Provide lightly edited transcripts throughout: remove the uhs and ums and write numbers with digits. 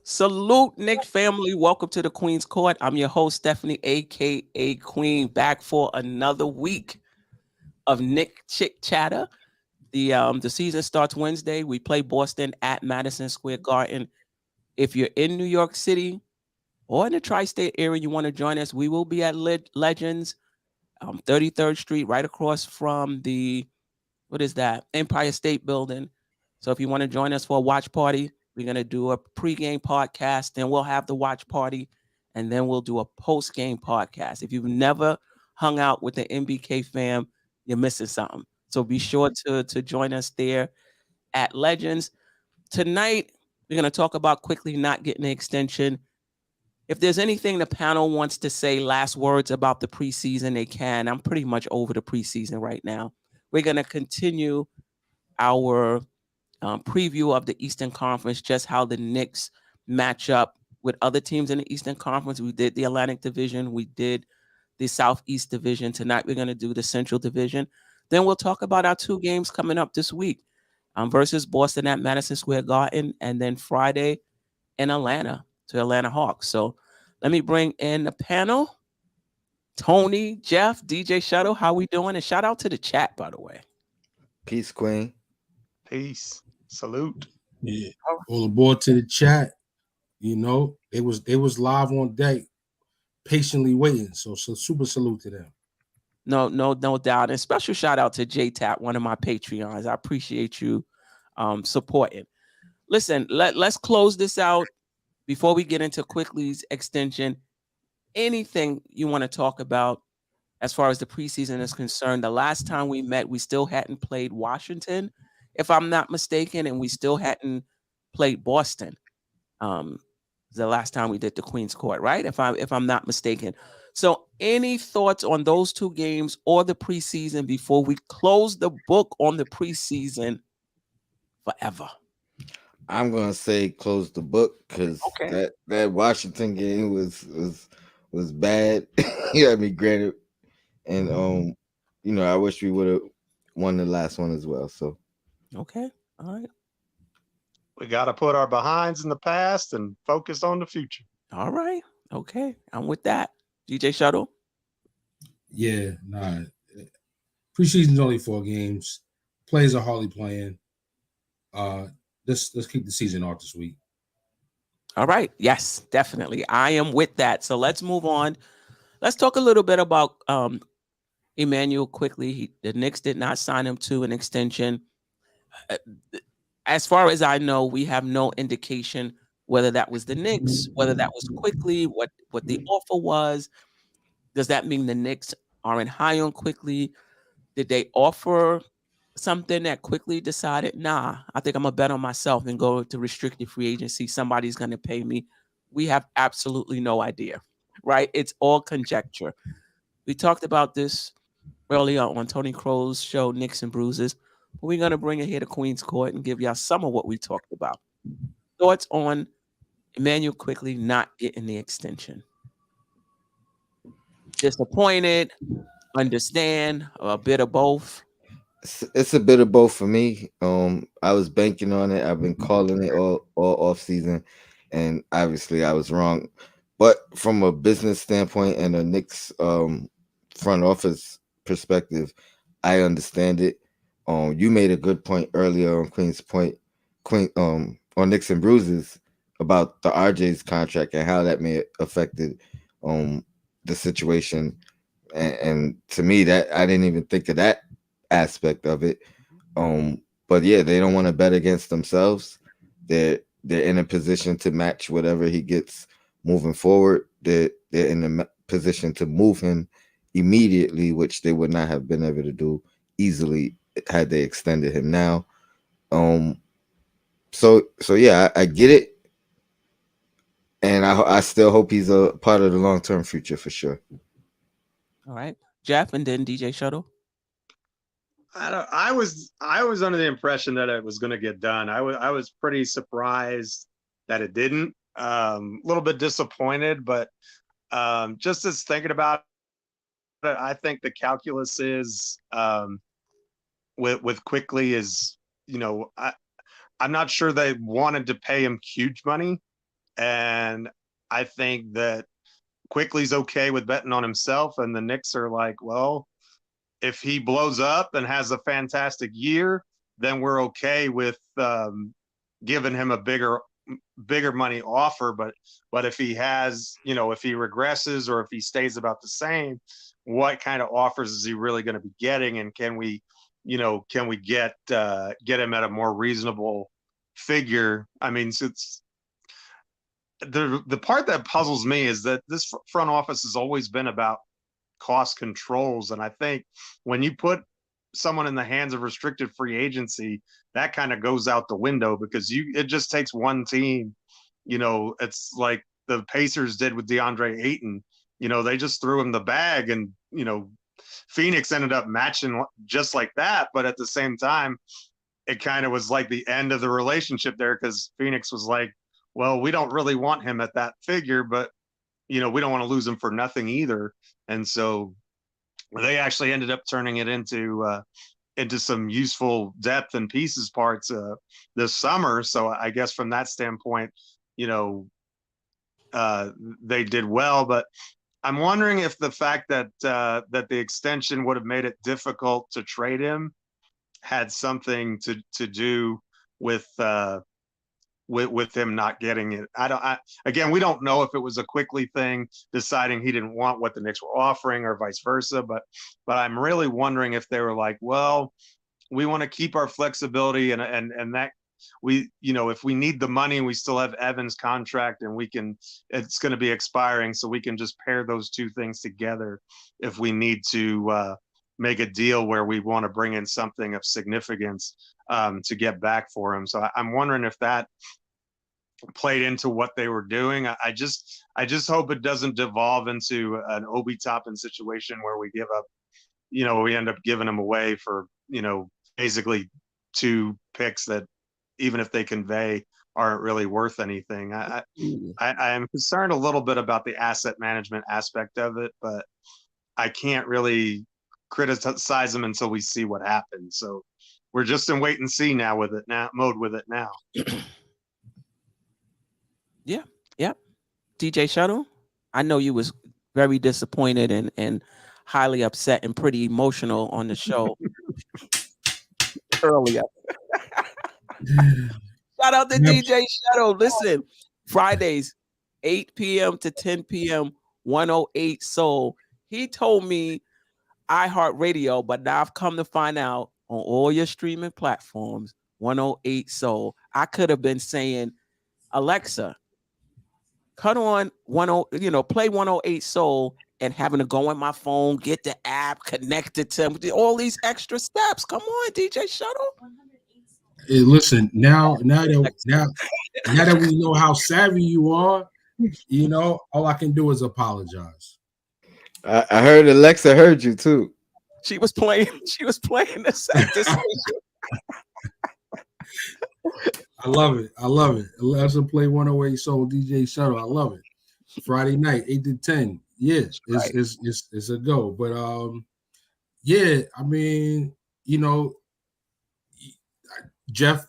Salute, Nick family. Welcome to the Queen's Court. I'm your host, Stephanie, aka Queen, back for another week of Nick Chick Chatter. The season starts Wednesday. We play Boston at Madison Square Garden. If you're in New York City or in the tri-state area, you want to join us, we will be at Legends, 33rd Street, right across from the what is that? Empire State Building. So if you want to join us for a watch party, we're gonna do a pregame podcast, then we'll have the watch party, and then we'll do a post-game podcast. If you've never hung out with the MBK fam, you're missing something. So be sure to join us there at Legends. Tonight, we're gonna talk about Quickley not getting the extension. If there's anything the panel wants to say, last words about the preseason, they can. I'm pretty much over the preseason right now. We're gonna continue our preview of the Eastern Conference, just how the Knicks match up with other teams in the Eastern Conference. We did the Atlantic Division, we did the Southeast Division. Tonight, we're going to do the Central Division. Then we'll talk about our two games coming up this week versus Boston at Madison Square Garden, and then Friday in Atlanta to Atlanta Hawks. So let me bring in the panel. Tony, Jeff, DJ Shuttle, how we doing? And shout out to the chat, by the way. Peace, Queen. Peace. Salute. Yeah. All aboard to the chat. You know, they was live on deck, patiently waiting. So super salute to them. No doubt. And special shout out to J Tap, one of my Patreons. I appreciate you supporting. Listen, let's close this out before we get into Quickley's extension. Anything you want to talk about as far as the preseason is concerned? The last time we met, we still hadn't played Washington, if I'm not mistaken, and we still hadn't played Boston. The last time we did the Queen's Court, right? If I'm not mistaken. So any thoughts on those two games or the preseason before we close the book on the preseason forever? I'm gonna say close the book because Okay. that Washington game was bad. You know, granted, and I wish we would have won the last one as well. So Okay. All right. We got to put our behinds in the past and focus on the future. All right. Okay. I'm with that. DJ Shuttle. Yeah, nah. Preseason's only 4 games. Players are hardly playing. Let's keep the season off this week. All right. Yes, definitely. I am with that. So let's move on. Let's talk a little bit about Emmanuel Quickley. The Knicks did not sign him to an extension. As far as I know, we have no indication whether that was the Knicks, whether that was Quickley, what the offer was. Does that mean the Knicks aren't high on Quickley? Did they offer something that Quickley decided, nah, I think I'm going to bet on myself and go to restricted free agency. Somebody's going to pay me. We have absolutely no idea, right? It's all conjecture. We talked about this earlier on Tony Crow's show, Knicks and Bruises. We're going to bring it here to Queen's Court and give y'all some of what we talked about. Thoughts on Emmanuel Quickley not getting the extension? Disappointed, understand, a bit of both? it's a bit of both for me. I was banking on it. I've been calling it all off season, and obviously I was wrong. But from a business standpoint and a Knicks front office perspective, I understand it. You made a good point earlier on on Knicks and Bruises about the RJ's contract and how that may have affected the situation. And to me, that I didn't even think of that aspect of it. But yeah, they don't want to bet against themselves. They're in a position to match whatever he gets moving forward. They're in a position to move him immediately, which they would not have been able to do easily had they extended him now. So yeah, I get it, and I still hope he's a part of the long-term future for sure. All right, Jeff, and then DJ Shuttle. I was under the impression that it was going to get done. I was pretty surprised that it didn't. A little bit disappointed, but just as thinking about it, I think the calculus is with Quickley is, I'm not sure they wanted to pay him huge money. And I think that Quickley's okay with betting on himself, and the Knicks are like, well, if he blows up and has a fantastic year, then we're okay with giving him a bigger money offer. But if he has, if he regresses or if he stays about the same, what kind of offers is he really going to be getting? And can we get him at a more reasonable figure? I mean, so it's the part that puzzles me is that this front office has always been about cost controls. And I think when you put someone in the hands of restricted free agency, that kind of goes out the window, because it just takes one team. It's like the Pacers did with DeAndre Ayton. They just threw him the bag, and Phoenix ended up matching just like that. But at the same time, it kind of was like the end of the relationship there, because Phoenix was like, well, we don't really want him at that figure, but we don't want to lose him for nothing either. And so they actually ended up turning it into some useful depth and pieces parts this summer. So I guess from that standpoint, they did well. But I'm wondering if the fact that the extension would have made it difficult to trade him had something to do with him not getting it. Again, we don't know if it was a Quickley thing, deciding he didn't want what the Knicks were offering, or vice versa. But I'm really wondering if they were like, well, we want to keep our flexibility, and that we, if we need the money, we still have Evans' contract, and it's going to be expiring, so we can just pair those two things together if we need to make a deal where we want to bring in something of significance to get back for him. So I'm wondering if that played into what they were doing. I just hope it doesn't devolve into an Obi Toppin situation where we give up, we end up giving him away for, basically 2 picks that, even if they convey, aren't really worth anything. I am concerned a little bit about the asset management aspect of it, but I can't really criticize them until we see what happens. So we're just in wait and see now with it now. Yeah. DJ Shuttle, I know you was very disappointed and highly upset and pretty emotional on the show earlier. Shout out to DJ Shuttle. Listen, Fridays, 8 p.m. to 10 p.m., 108 Soul. He told me iHeartRadio, but now I've come to find out on all your streaming platforms, 108 Soul. I could have been saying, Alexa, cut on play 108 Soul, and having to go on my phone, get the app connected to all these extra steps. Come on, DJ Shuttle. Hey, listen, now that we know how savvy you are, all I can do is apologize. I heard Alexa heard you too. She was playing this. I love it. Alexa play 108 Soul, DJ Shuttle. I love it. Friday night, 8 to 10. Yeah, it's a go. But yeah, I mean, Jeff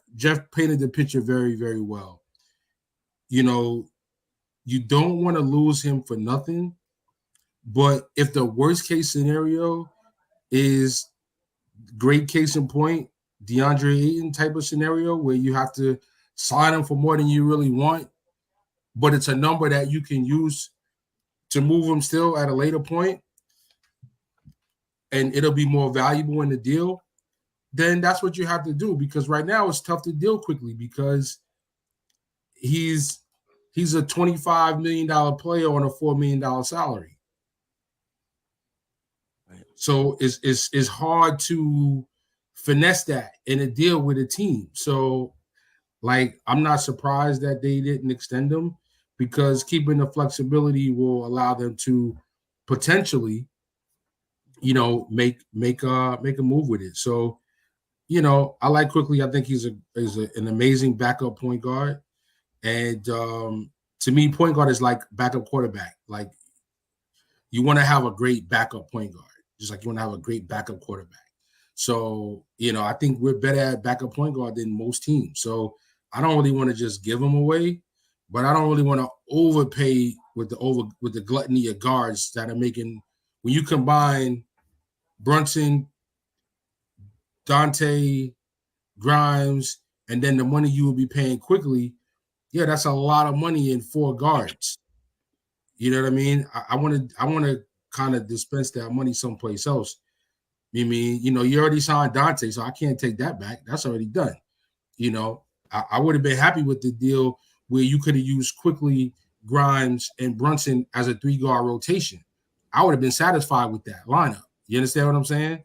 painted the picture very, very well. You don't want to lose him for nothing. But if the worst case scenario is, great case in point, DeAndre Ayton type of scenario where you have to sign him for more than you really want, but it's a number that you can use to move him still at a later point, and it'll be more valuable in the deal, then that's what you have to do. Because right now it's tough to deal quickly, because he's a $25 million player on a $4 million salary. So it's hard to finesse that in a deal with a team. So, I'm not surprised that they didn't extend him, because keeping the flexibility will allow them to potentially, make a move with it. So, I like Quickley. I think he's an amazing backup point guard, and to me, point guard is like backup quarterback. Like, you want to have a great backup point guard, just like you want to have a great backup quarterback. So, I think we're better at backup point guard than most teams. So I don't really want to just give him away, but I don't really want to overpay with the gluttony of guards that are making. When you combine Brunson, Dante, Grimes, and then the money you will be paying Quickley, yeah, that's a lot of money in 4 guards. You know what I mean? I want to kind of dispense that money someplace else. You mean, you already signed Dante, so I can't take that back. That's already done. I would have been happy with the deal where you could have used Quickley, Grimes, and Brunson as a 3-guard rotation. I would have been satisfied with that lineup. You understand what I'm saying?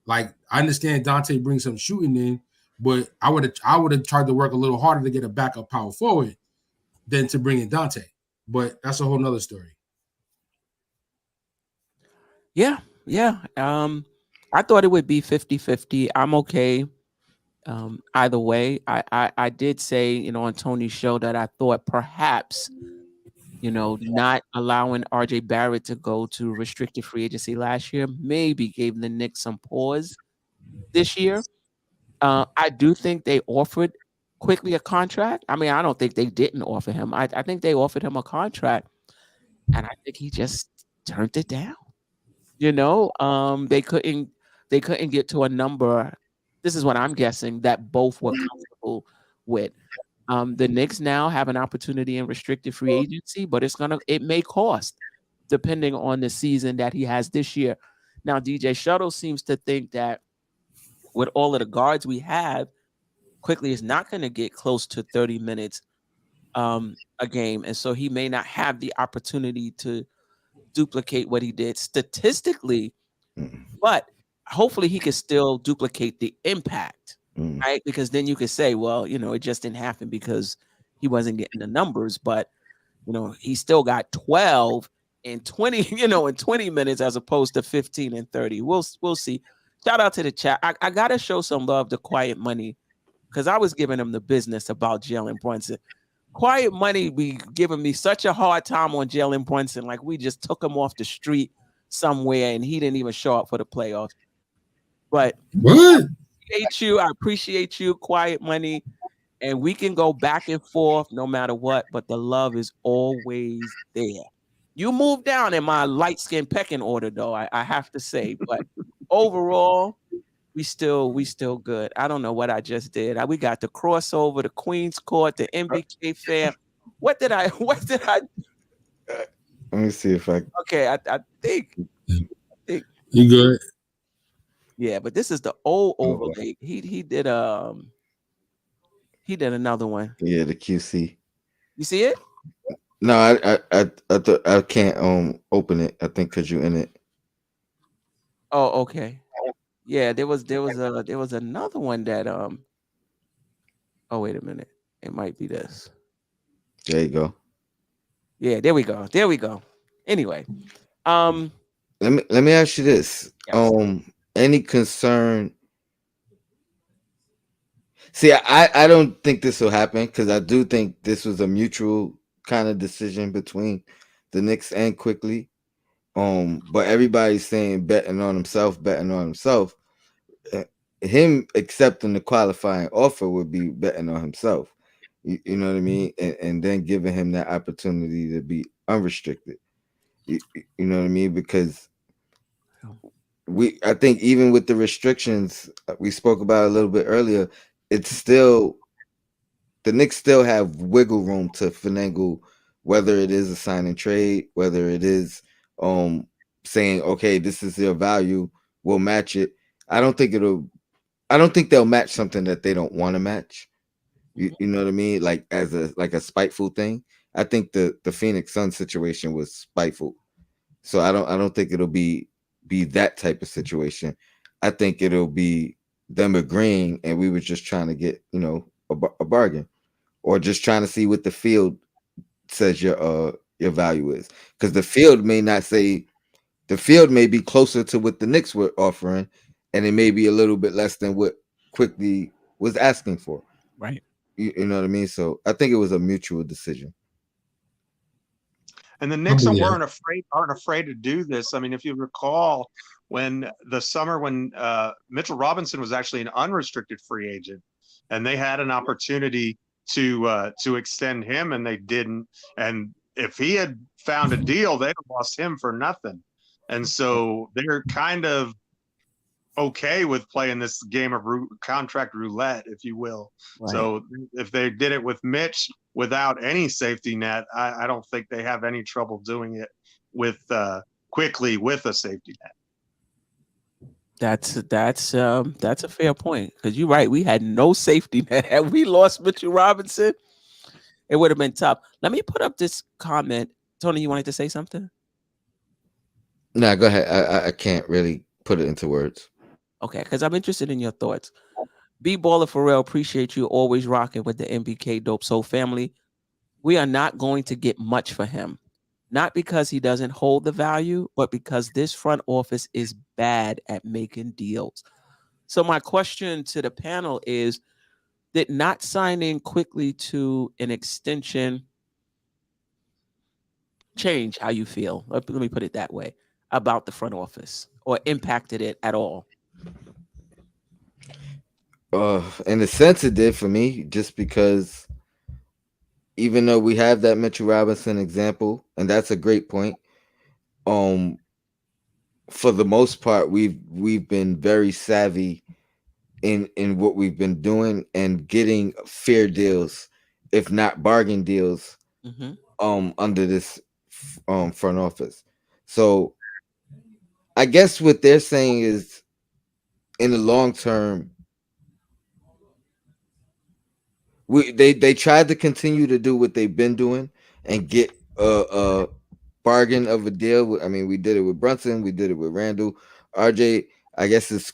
Like, I understand Dante brings some shooting in, but I would have tried to work a little harder to get a backup power forward than to bring in Dante. But that's a whole nother story. Yeah. I thought it would be 50-50. I'm okay. Either way, I did say, on Tony's show that I thought perhaps, not allowing RJ Barrett to go to restricted free agency last year maybe gave the Knicks some pause this year. I do think they offered Quickley a contract. I mean, I don't think they didn't offer him. I think they offered him a contract, and I think he just turned it down. They couldn't get to a number. This is what I'm guessing that both were comfortable with. The Knicks now have an opportunity in restricted free agency, but it may cost depending on the season that he has this year. Now, DJ Shuttle seems to think that with all of the guards we have, Quickley is not going to get close to 30 minutes a game, and so he may not have the opportunity to duplicate what he did statistically, but hopefully he can still duplicate the impact, right? Because then you could say, well, it just didn't happen because he wasn't getting the numbers, but he still got 12 and 20, in 20 minutes as opposed to 15 and 30. We'll see. Shout out to the chat. I gotta show some love to Quiet Money because I was giving him the business about Jalen Brunson. Quiet Money be giving me such a hard time on Jalen Brunson. Like we just took him off the street somewhere and he didn't even show up for the playoffs. But what? I appreciate you, Quiet Money. And we can go back and forth no matter what, but the love is always there. You moved down in my light skin pecking order, though, I have to say. But overall, we still good. I don't know what I just did. We got the crossover, the Queen's Court, the MBK fan. What did I? Let me see if I. Okay, I think. You good? Yeah, but this is the old overlay. He did another one. Yeah, the QC. You see it? No, I can't open it. I think because you're in it. Oh, okay. Yeah, there was another one that oh, wait a minute. It might be this. There you go. Yeah, there we go. Anyway, let me ask you this. Yes. Any concern? See, I don't think this will happen because I do think this was a mutual kind of decision between the Knicks and Quickley. But everybody's saying betting on himself. Him accepting the qualifying offer would be betting on himself. You know what I mean? And then giving him that opportunity to be unrestricted. You know what I mean? Because I think even with the restrictions we spoke about a little bit earlier, it's still the Knicks still have wiggle room to finagle, whether it is a sign and trade, whether it is saying, okay, this is their value, we'll match it. I don't think they'll match something that they don't want to match. You know what I mean? Like as a spiteful thing. I think the Phoenix Suns situation was spiteful. So I don't think it'll be that type of situation. I think it'll be them agreeing and we were just trying to get, a bargain or just trying to see what the field says your value is. Because the field may be closer to what the Knicks were offering and it may be a little bit less than what Quickley was asking for. Right. You know what I mean? So I think it was a mutual decision. And the Knicks aren't afraid to do this. I mean, if you recall, when Mitchell Robinson was actually an unrestricted free agent, and they had an opportunity to extend him, and they didn't. And if he had found a deal, they'd have lost him for nothing. And so they're kind of okay with playing this game of contract roulette, if you will. Right. So if they did it with Mitch without any safety net, I don't think they have any trouble doing it with Quickley with a safety net. That's a fair point, because you're right. We had no safety net. Had we lost Mitchell Robinson, it would have been tough. Let me put up this comment. Tony, you wanted to say something? No, go ahead. I can't really put it into words. Okay, because I'm interested in your thoughts. B Baller Pharrell, appreciate you always rocking with the MBK Dope Soul family. We are not going to get much for him. Not because he doesn't hold the value, but because this front office is bad at making deals. So my question to the panel is, did not signing Quickley to an extension change how you feel? Let me put it that way, about the front office, or impacted it at all? In a sense, it did for me, just because even though we have that Mitchell Robinson example, and that's a great point, for the most part, we've been very savvy in what we've been doing and getting fair deals, if not bargain deals, under this front office. So I guess what they're saying is, in the long term, they tried to continue to do what they've been doing and get a bargain of a deal. I mean, we did it with Brunson, we did it with Randall. RJ, I guess it's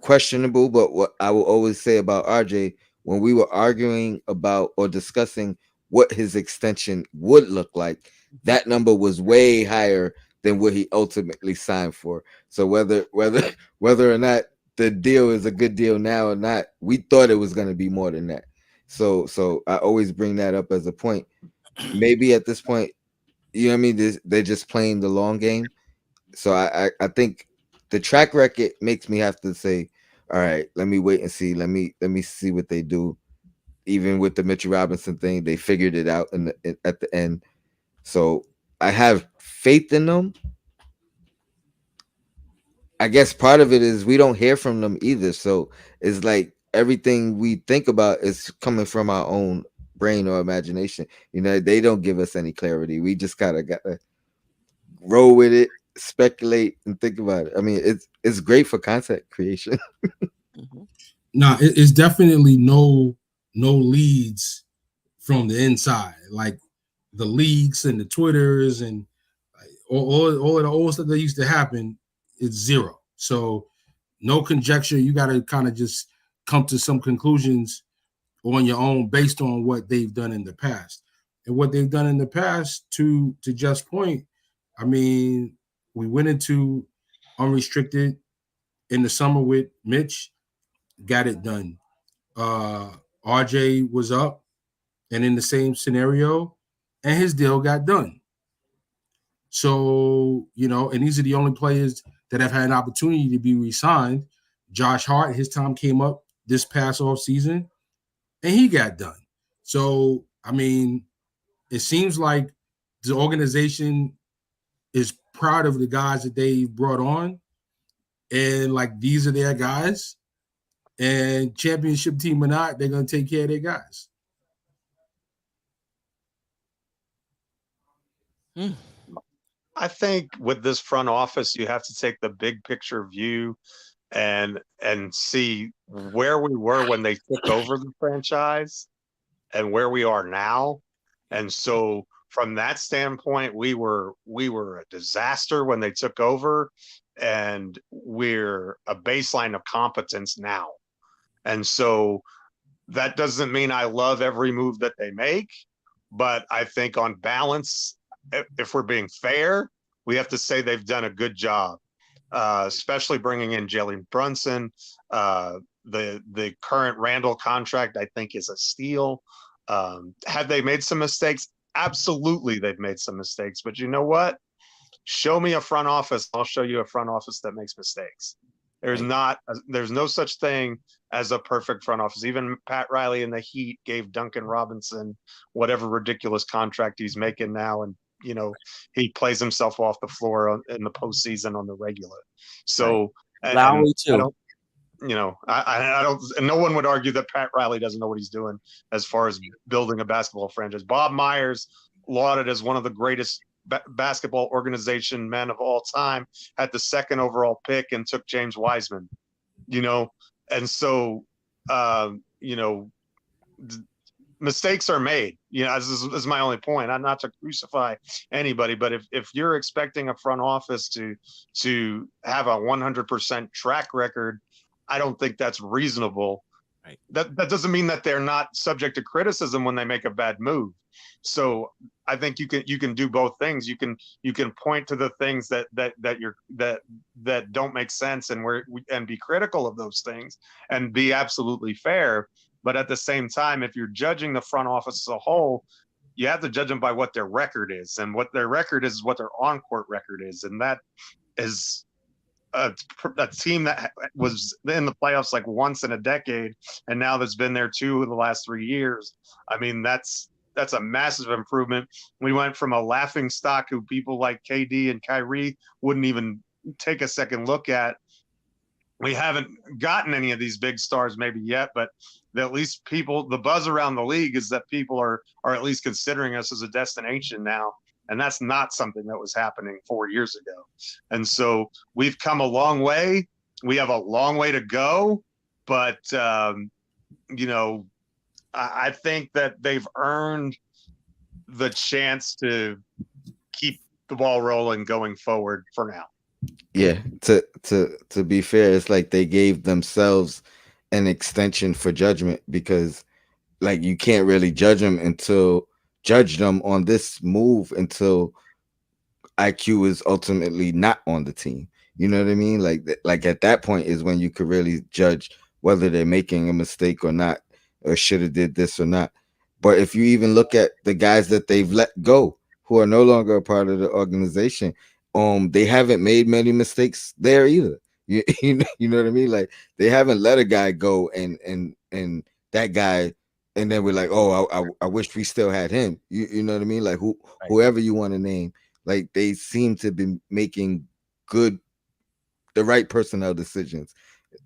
questionable, but what I will always say about RJ, when we were arguing about or discussing what his extension would look like, that number was way higher than what he ultimately signed for. So whether or not the deal is a good deal now or not, we thought it was going to be more than that. So I always bring that up as a point. Maybe at this point, you know what I mean, they're just playing the long game. So I think the track record makes me have to say, all right, let me wait and see. Let me see what they do. Even with the Mitchell Robinson thing, they figured it out at the end. So I have faith in them. I guess part of it is we don't hear from them either. So it's like everything we think about is coming from our own brain or imagination. You know, they don't give us any clarity. We just gotta roll with it, speculate, and think about it. I mean, it's great for content creation. No, it's definitely no leads from the inside, like the leaks and the Twitters and all of the old stuff that used to happen. It's zero. So no conjecture. You got to kind of just come to some conclusions on your own based on what they've done in the past. And what they've done in the past, to Jeff's point, I mean, we went into unrestricted in the summer with Mitch, got it done. RJ was up and in the same scenario, and his deal got done. So, you know, and these are the only players that have had an opportunity to be re-signed. Josh Hart, his time came up this past off season, and he got done. So, I mean, it seems like the organization is proud of the guys that they brought on, and like these are their guys. And championship team or not, they're going to take care of their guys. I think with this front office, you have to take the big picture view and see where we were when they took over the franchise and where we are now. And so from that standpoint, we were a disaster when they took over, and we're a baseline of competence now. And so that doesn't mean I love every move that they make, but I think on balance, if we're being fair, we have to say they've done a good job, especially bringing in Jalen Brunson. The current Randall contract, I think, is a steal. Have they made some mistakes? Absolutely, they've made some mistakes. But you know what? Show me a front office. I'll show you a front office that makes mistakes. There's no such thing as a perfect front office. Even Pat Riley in the Heat gave Duncan Robinson whatever ridiculous contract he's making now, and he plays himself off the floor in the postseason on the regular. So, Lowry I too. don't, I don't, and no one would argue that Pat Riley doesn't know what he's doing as far as building a basketball franchise. Bob Myers, lauded as one of the greatest basketball organization men of all time, had the second overall pick and took James Wiseman, and so, mistakes are made. This is my only point. I'm not to crucify anybody, but if you're expecting a front office to have a 100% track record, I don't think that's reasonable. Right. That doesn't mean that they're not subject to criticism when they make a bad move. So I think you can do both things. You can point to the things that don't make sense and be critical of those things and be absolutely fair. But at the same time, if you're judging the front office as a whole, you have to judge them by what their record is, and what their record is what their on-court record is, and that is a team that was in the playoffs like once in a decade, and now that's been there 2 of the last 3 years. I mean, that's a massive improvement. We went from a laughing stock who people like KD and Kyrie wouldn't even take a second look at. We haven't gotten any of these big stars maybe yet, but at least the buzz around the league is that people are at least considering us as a destination now. And that's not something that was happening 4 years ago. And so we've come a long way. We have a long way to go, but I think that they've earned the chance to keep the ball rolling going forward for now. Yeah, to be fair, it's like they gave themselves an extension for judgment, because like you can't really judge them on this move until IQ is ultimately not on the team. You know what I mean? Like at that point is when you could really judge whether they're making a mistake or not, or should have did this or not. But if you even look at the guys that they've let go, who are no longer a part of the organization, they haven't made many mistakes there either. You know what I mean? Like they haven't let a guy go and that guy, and then we're like, oh, I wish we still had him. You know what I mean? Like whoever you want to name, like they seem to be making the right personnel decisions.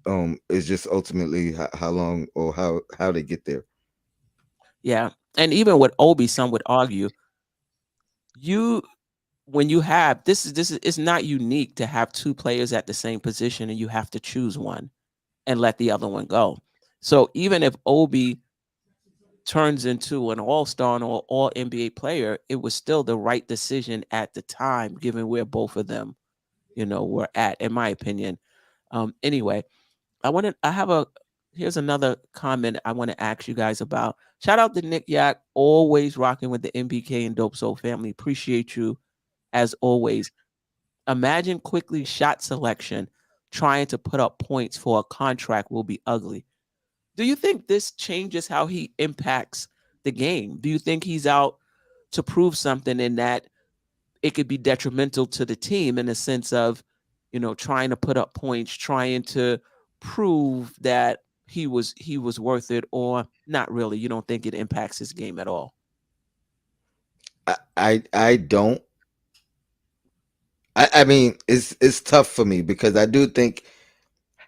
It's just ultimately how long or how they get there. Yeah, and even with Obi, some would argue when you have this is it's not unique to have 2 players at the same position and you have to choose one and let the other one go. So even if Obi turns into an all-star or all NBA player, it was still the right decision at the time, given where both of them, were at, in my opinion. Anyway, here's another comment I want to ask you guys about. Shout out to Nick Yak, always rocking with the MBK and Dope Soul family. Appreciate you as always. Imagine Quickley shot selection trying to put up points for a contract will be ugly. Do you think this changes how he impacts the game? Do you think he's out to prove something in that it could be detrimental to the team in the sense of, trying to put up points, trying to prove that he was worth it, or not really? You don't think it impacts his game at all? I don't. I mean, it's tough for me because I do think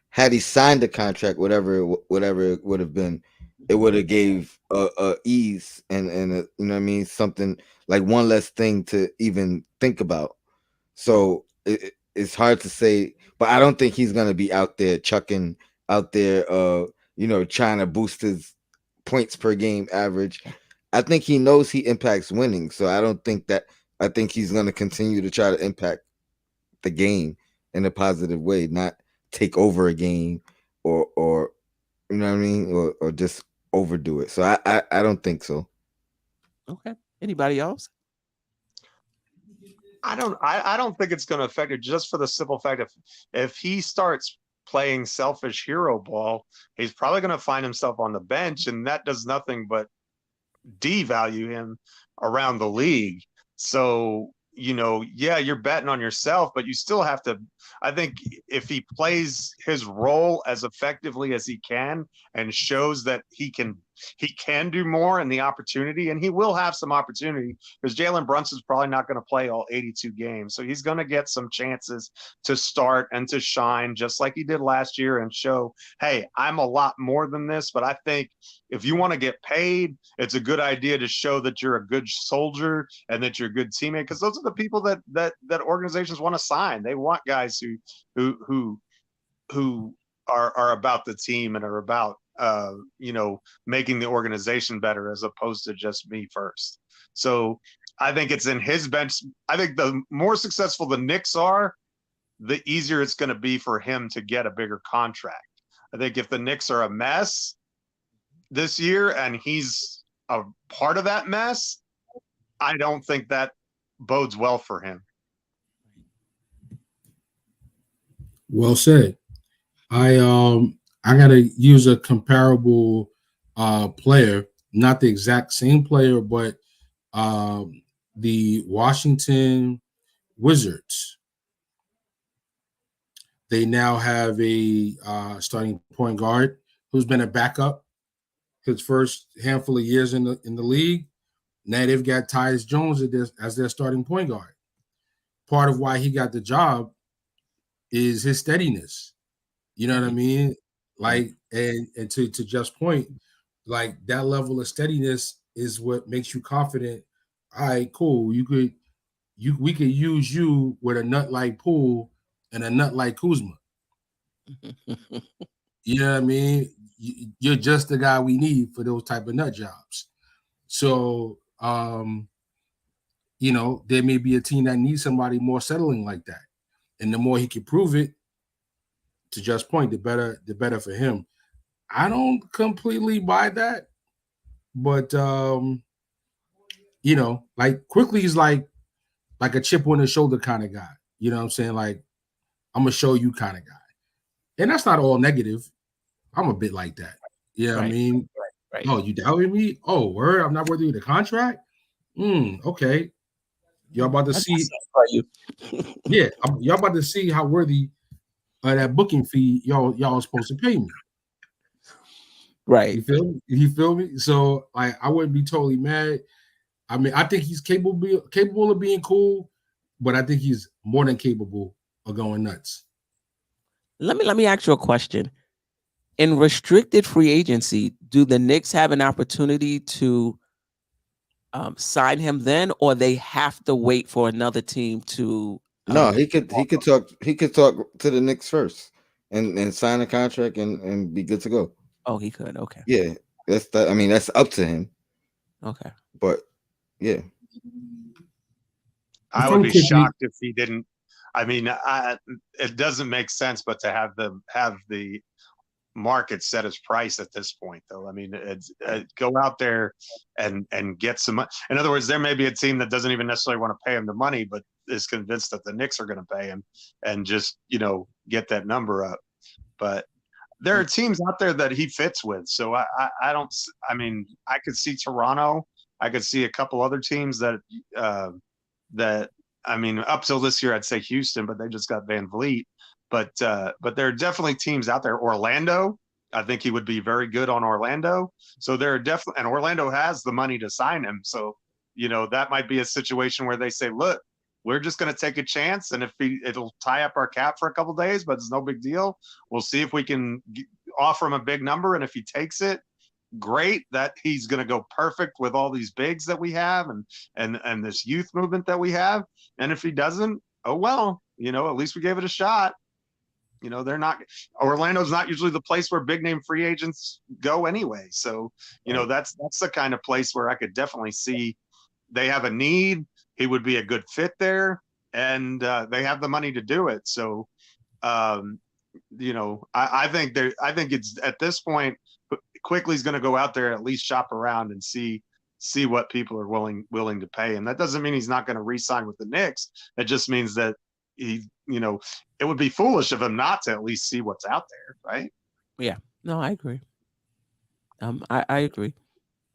had he signed the contract, whatever it would have been, it would have gave a ease and you know what I mean, something like one less thing to even think about. So it's hard to say, but I don't think he's gonna be out there chucking out there, trying to boost his points per game average. I think he knows he impacts winning, so I don't think that. I think he's gonna continue to try to impact the game in a positive way, not take over a game or you know what I mean, or just overdo it. So I don't think so. Okay. Anybody else? I don't think it's going to affect it, just for the simple fact if he starts playing selfish hero ball, he's probably going to find himself on the bench, and that does nothing but devalue him around the league. So yeah, you're betting on yourself, but you still have to. I think if he plays his role as effectively as he can and shows that he can do more in the opportunity, and he will have some opportunity because Jalen Brunson's probably not going to play all 82 games. So he's going to get some chances to start and to shine just like he did last year and show, hey, I'm a lot more than this. But I think if you want to get paid, it's a good idea to show that you're a good soldier and that you're a good teammate, because those are the people that organizations want to sign. They want guys who are about the team and are about making the organization better as opposed to just me first. So I think it's in his bench. I think the more successful the Knicks are, the easier it's going to be for him to get a bigger contract. I think if the Knicks are a mess this year and he's a part of that mess, I don't think that bodes well for him. Well said. I gotta use a comparable player, not the exact same player, but the Washington Wizards. They now have a starting point guard who's been a backup his first handful of years in the league. Now they've got Tyus Jones as their starting point guard. Part of why he got the job is his steadiness. You know what I mean? Like, and to just point, like that level of steadiness is what makes you confident. All right, cool. We could use you with a nut like Poole and a nut like Kuzma. You know what I mean? You're just the guy we need for those type of nut jobs. So, there may be a team that needs somebody more settling like that. And the more he can prove it, to just point, the better for him. I don't completely buy that, but like Quickley is like a chip on the shoulder kind of guy. You know what I'm saying? Like, I'm gonna show you kind of guy. And that's not all negative. I'm a bit like that. You know what I mean? Right. Oh, you doubting me? Oh, word, I'm not worthy of the contract? Okay. Y'all about to see. Yeah, y'all about to see how worthy that booking fee y'all are supposed to pay me. Right. You feel me? So like, I wouldn't be totally mad. I mean, I think he's capable of being cool, but I think he's more than capable of going nuts. Let me ask you a question. In restricted free agency, do the Knicks have an opportunity to sign him then, or they have to wait for another team to? No, he could talk to the Knicks first and sign a contract and be good to go. Oh, he could. Okay. Yeah, that's up to him. Okay. But yeah, I would be shocked if he didn't. I mean, it doesn't make sense, but to have the market set his price at this point, though. I mean, go out there and get some. In other words, there may be a team that doesn't even necessarily want to pay him the money, but is convinced that the Knicks are going to pay him and just get that number up. But there are teams out there that he fits with. So I don't. I mean, I could see Toronto. I could see a couple other teams that I mean, up till this year, I'd say Houston, but they just got Van Vliet. But there are definitely teams out there. Orlando, I think he would be very good on Orlando. So there are definitely, and Orlando has the money to sign him. So, that might be a situation where they say, look, we're just going to take a chance. And if it'll tie up our cap for a couple of days, but it's no big deal. We'll see if we can offer him a big number. And if he takes it, great, that he's going to go perfect with all these bigs that we have and this youth movement that we have. And if he doesn't, oh, well, at least we gave it a shot. Orlando's not usually the place where big name free agents go anyway. So, that's the kind of place where I could definitely see they have a need. He would be a good fit there, and they have the money to do it. So, I think it's at this point, Quickley's going to go out there, at least shop around and see what people are willing to pay him. That doesn't mean he's not going to re-sign with the Knicks. It just means that it would be foolish of him not to at least see what's out there, right? Yeah. No, I agree. I agree.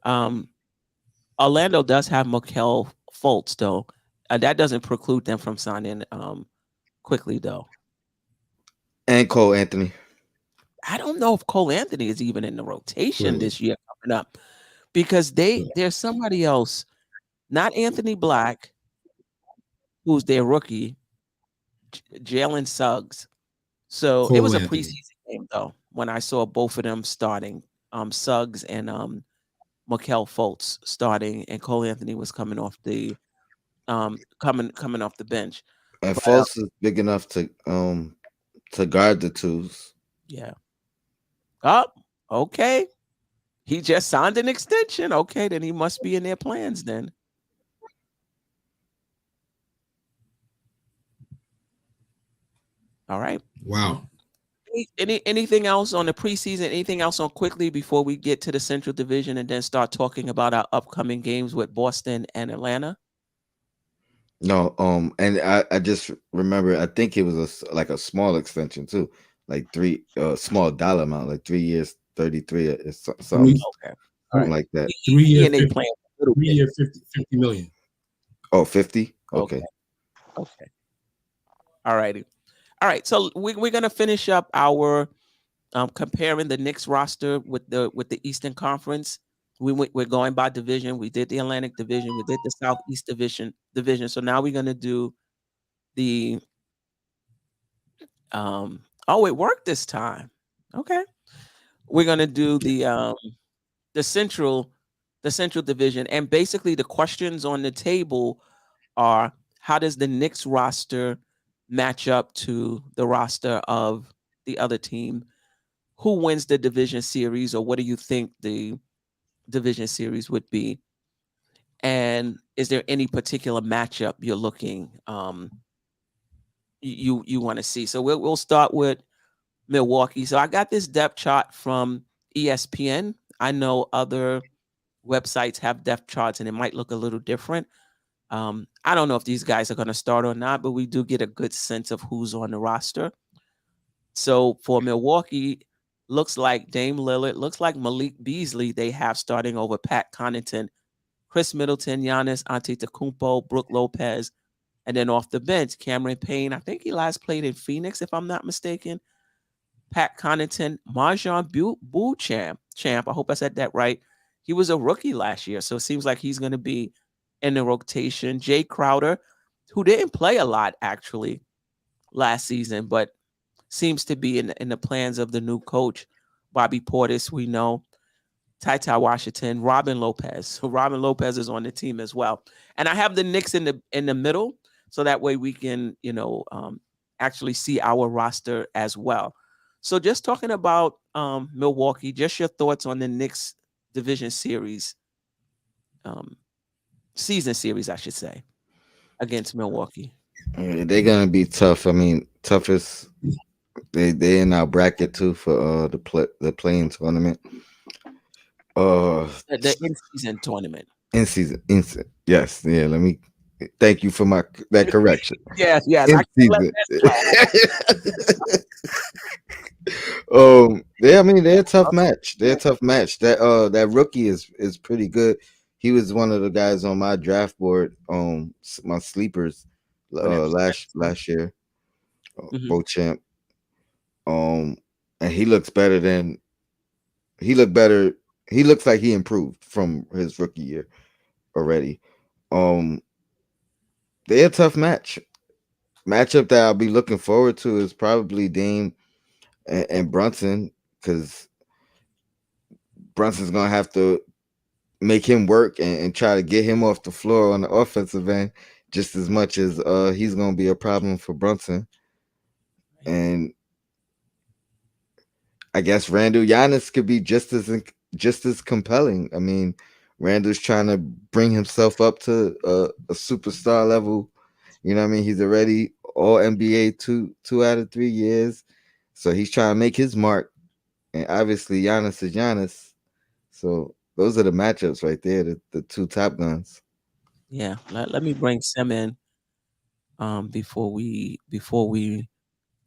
Orlando does have Markelle Fultz, though. That doesn't preclude them from signing Quickley, though. And Cole Anthony. I don't know if Cole Anthony is even in the rotation Really? this year coming up, because there's somebody else, not Anthony Black, who's their rookie, Jalen Suggs. So it Cole was a Anthony. preseason game though when I saw both of them starting, Suggs and Markelle Fultz starting, and Cole Anthony was coming off the coming off the bench. And But, Fultz is big enough to guard the twos. Yeah. Oh, okay. He just signed an extension. Okay, then he must be in their plans then. All right. Wow. Anything else on the preseason? Anything else on Quickley before we get to the Central Division and then start talking about our upcoming games with Boston and Atlanta? No, and I just remember, I think it was like a small extension too, like small dollar amount, like 3 years, 33 or something, Okay. something like that. 3 years, and they 50, playing 3 year, 50 million. Oh, 50? Okay. Okay. All righty. All right. So we're gonna finish up our comparing the Knicks roster with the Eastern Conference. We're going by division. We did the Atlantic Division. We did the Southeast Division. So now we're gonna do the oh, it worked this time. Okay. We're gonna do the Central Division, and basically the questions on the table are: how does the Knicks roster match up to the roster of the other team? Who wins the division series, or what do you think the division series would be? And is there any particular matchup you're looking you want to see? So we'll start with Milwaukee. So I got this depth chart from ESPN. I know other websites have depth charts and it might look a little different. I don't know if these guys are going to start or not, but we do get a good sense of who's on the roster. So for Milwaukee, looks like Dame Lillard, looks like Malik Beasley they have starting over Pat Connaughton, Chris Middleton, Giannis Antetokounmpo, Brook Lopez, and then off the bench, Cameron Payne. I think he last played in Phoenix, if I'm not mistaken. Pat Connaughton, Marjon Beauchamp. I hope I said that right. He was a rookie last year, so it seems like he's going to be in the rotation. Jay Crowder, who didn't play a lot actually last season, but seems to be in the plans of the new coach, Bobby Portis, we know. Ty Washington, Robin Lopez. So Robin Lopez is on the team as well. And I have the Knicks in the middle, so that way we can, actually see our roster as well. So just talking about Milwaukee, just your thoughts on the Knicks division series, season series, I should say, against Milwaukee. Yeah, they're gonna be tough. I mean, toughest. They in our bracket too for the playing tournament. The in-season tournament. In season. Yes, yeah. Let me thank you for that correction. Yes. In season. I mean, they're a tough match. That rookie is pretty good. He was one of the guys on my draft board, my sleepers last year. Beauchamp. And he looks better. He looks like he improved from his rookie year already. They're a tough matchup that I'll be looking forward to is probably Dame and Brunson, because Brunson's gonna have to make him work and try to get him off the floor on the offensive end just as much as he's gonna be a problem for Brunson. And I guess Randall Giannis could be just as compelling. I mean, Randall's trying to bring himself up to a superstar level. You know what I mean? He's already all NBA 2 out of 3 years. So he's trying to make his mark. And obviously Giannis is Giannis. So those are the matchups right there, the two top guns. Yeah. Let me bring Sim in before we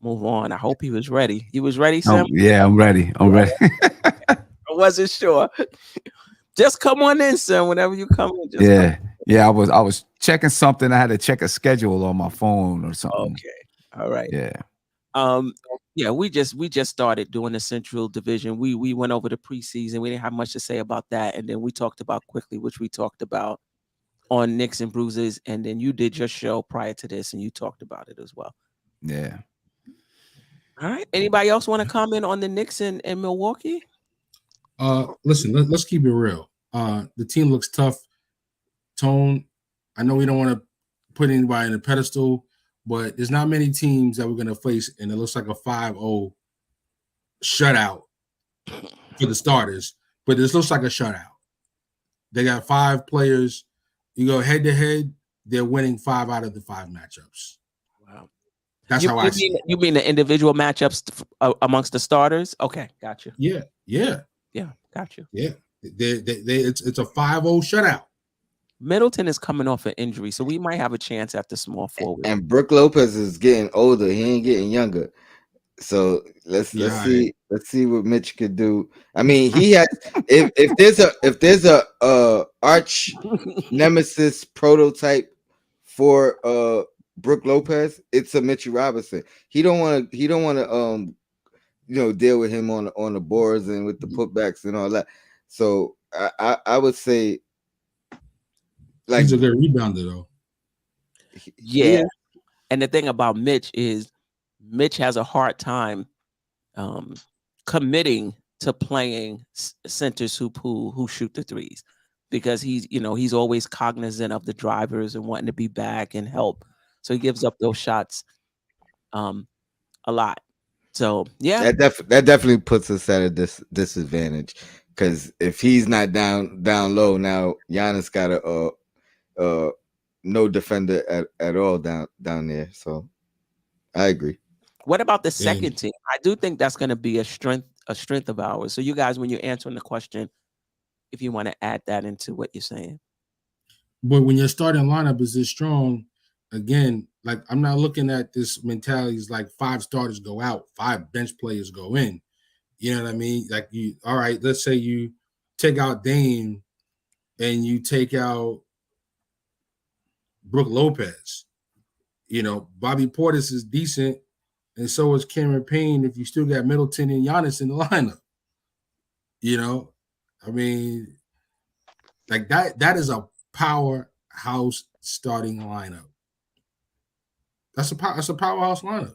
move on. I hope he was ready. You was ready, Sim? Yeah, I'm ready. I wasn't sure. Just come on in, Sim. Whenever you come in, just yeah. Yeah, I was checking something. I had to check a schedule on my phone or something. Okay. All right. Yeah. Yeah, we just started doing the Central Division. We went over the preseason. We didn't have much to say about that, and then we talked about Quickley, which we talked about on Knicks and Bruises, and then you did your show prior to this, and you talked about it as well. Yeah. All right. Anybody else want to comment on the Knicks and Milwaukee? Listen, let's keep it real. The team looks tough. Tone, I know we don't want to put anybody in a pedestal, but there's not many teams that we're going to face, and it looks like a 5-0 shutout for the starters, but this looks like a shutout. They got 5 players. You go head-to-head, they're winning 5 out of the 5 matchups. Wow. That's how I see it. You mean the individual matchups amongst the starters? Okay, got you. Yeah, got you. yeah. It's a 5-0 shutout. Middleton is coming off an injury, so we might have a chance at the small forward. And Brook Lopez is getting older. He ain't getting younger. So let's see what Mitch could do. I mean, he has if there's a arch nemesis prototype for Brook Lopez, it's a Mitchell Robinson. He don't want to deal with him on the boards and with the putbacks and all that. So I would say, like, he's a good rebounder though. Yeah. And the thing about Mitch is Mitch has a hard time committing to playing centers who shoot the threes, because he's always cognizant of the drivers and wanting to be back and help. So he gives up those shots a lot. So yeah, that definitely puts us at a disadvantage, because if he's not down low now, Giannis got a no defender at all down there. So I agree. What about the second team? I do think that's going to be a strength of ours. So you guys, when you're answering the question, if you want to add that into what you're saying. But when your starting lineup is this strong, again, like, I'm not looking at this mentality as like 5 starters go out, 5 bench players go in. You know what I mean? Like, all right, let's say you take out Dame and you take out Brook Lopez. Bobby Portis is decent, and so is Cameron Payne if you still got Middleton and Giannis in the lineup. I mean, like, that is a powerhouse starting lineup. That's a powerhouse lineup.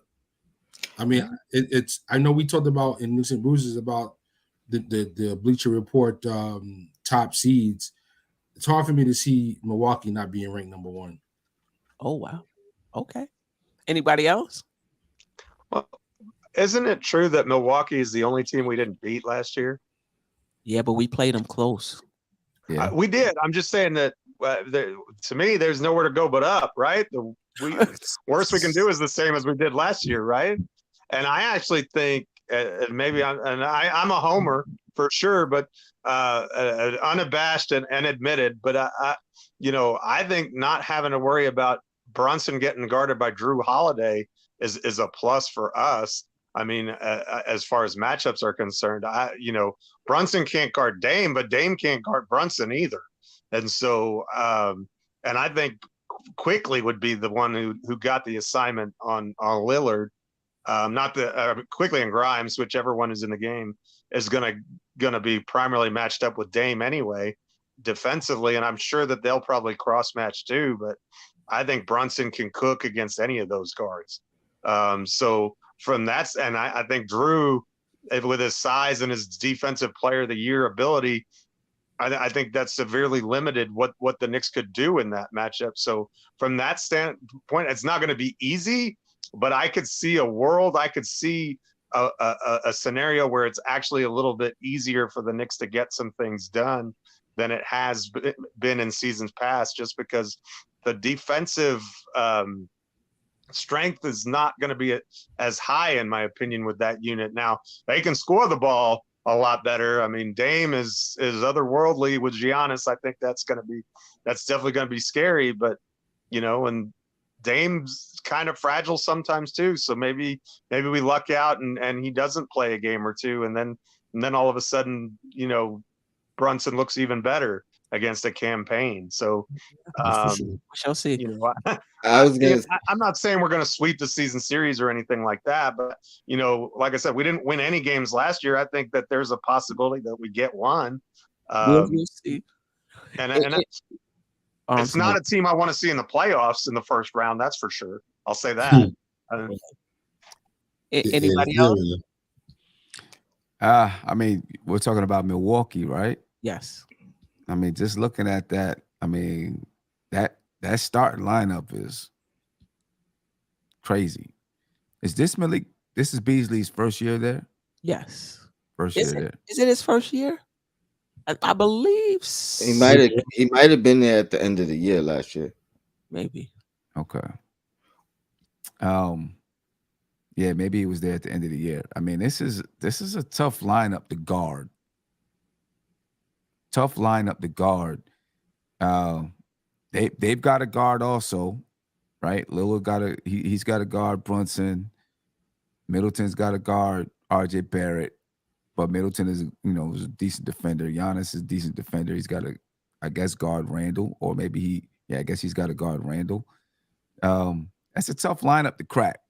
I mean, it's. I know we talked about in Knicks and Bruises about the Bleacher Report top seeds. It's hard for me to see Milwaukee not being ranked number 1. Oh wow. Okay. Anybody else? Well, isn't it true that Milwaukee is the only team we didn't beat last year? Yeah, but we played them close. Yeah. We did. I'm just saying that to me, there's nowhere to go but up, right? The worst we can do is the same as we did last year, right? And I actually think maybe I'm a homer for sure, but unabashed and admitted. But I think not having to worry about Brunson getting guarded by Drew Holiday is a plus for us. I mean, as far as matchups are concerned, Brunson can't guard Dame, but Dame can't guard Brunson either. And so, and I think Quickley would be the one who got the assignment on Lillard. Not the Quickley and Grimes, whichever one is in the game, is gonna be primarily matched up with Dame anyway, defensively, and I'm sure that they'll probably cross match too. But I think Brunson can cook against any of those guards. So from that, and I think Drew, with his size and his defensive player of the year ability, I think that's severely limited what the Knicks could do in that matchup. So from that standpoint, it's not going to be easy, but I could see a scenario where it's actually a little bit easier for the Knicks to get some things done than it has been in seasons past, just because the defensive strength is not going to be as high, in my opinion, with that unit. Now, they can score the ball a lot better. I mean, Dame is otherworldly with Giannis. I think that's definitely going to be scary, but and Dame's kind of fragile sometimes too. So maybe we luck out and he doesn't play a game or two, and then all of a sudden, Brunson looks even better. against a campaign. So, That's for sure. We shall see. you know, I was gonna. I'm not saying we're going to sweep the season series or anything like that, but you know, like I said, we didn't win any games last year. I think that there's a possibility that we get one. We'll see. And I'm it's sorry. not a team I want to see in the playoffs in the first round. That's for sure. I'll say that. Anybody Yeah. else? I mean, we're talking about Milwaukee, right? Yes. I mean, just looking at that, I mean, that starting lineup is crazy. Is this Malik? This is Beasley's first year there? Yes. First Is year it, there. is it his first year? I believe He might have been there at the end of the year last year. maybe. Okay. Yeah, maybe he was there at the end of the year. I mean, this is a tough lineup to guard. Tough lineup to guard. They've got a guard also, right? Lillard he's got a guard Brunson. Middleton's got a guard RJ Barrett, but Middleton is is a decent defender. Giannis is a decent defender. He's got I guess guard Randall, or maybe I guess he's got a guard Randall. That's a tough lineup to crack.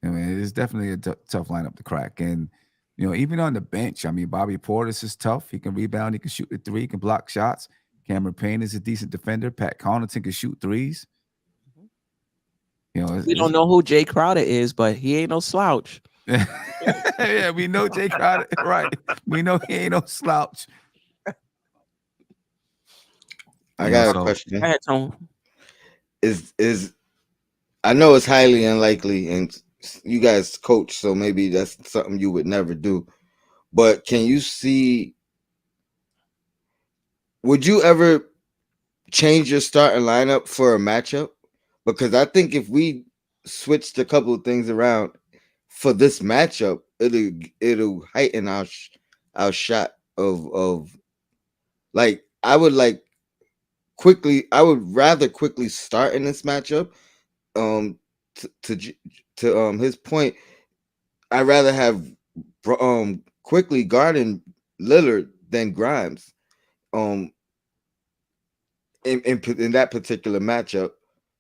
I mean, it's definitely a tough lineup to crack. And, even on the bench, I mean, Bobby Portis is tough. He can rebound. He can shoot the three. He can block shots. Cameron Payne is a decent defender. Pat Connaughton can shoot threes. We don't know who Jay Crowder is, but he ain't no slouch. Yeah, we know Jay Crowder. Right. We know he ain't no slouch. I got a question. Go ahead, Tone. Is I know it's highly unlikely, and you guys coach, so maybe that's something you would never do. But can you see? Would you ever change your starting lineup for a matchup? Because I think if we switched a couple of things around for this matchup, it'll heighten our shot of like I would rather quickly start in this matchup. To his point, I'd rather have Quickley guarding Lillard than Grimes. In that particular matchup,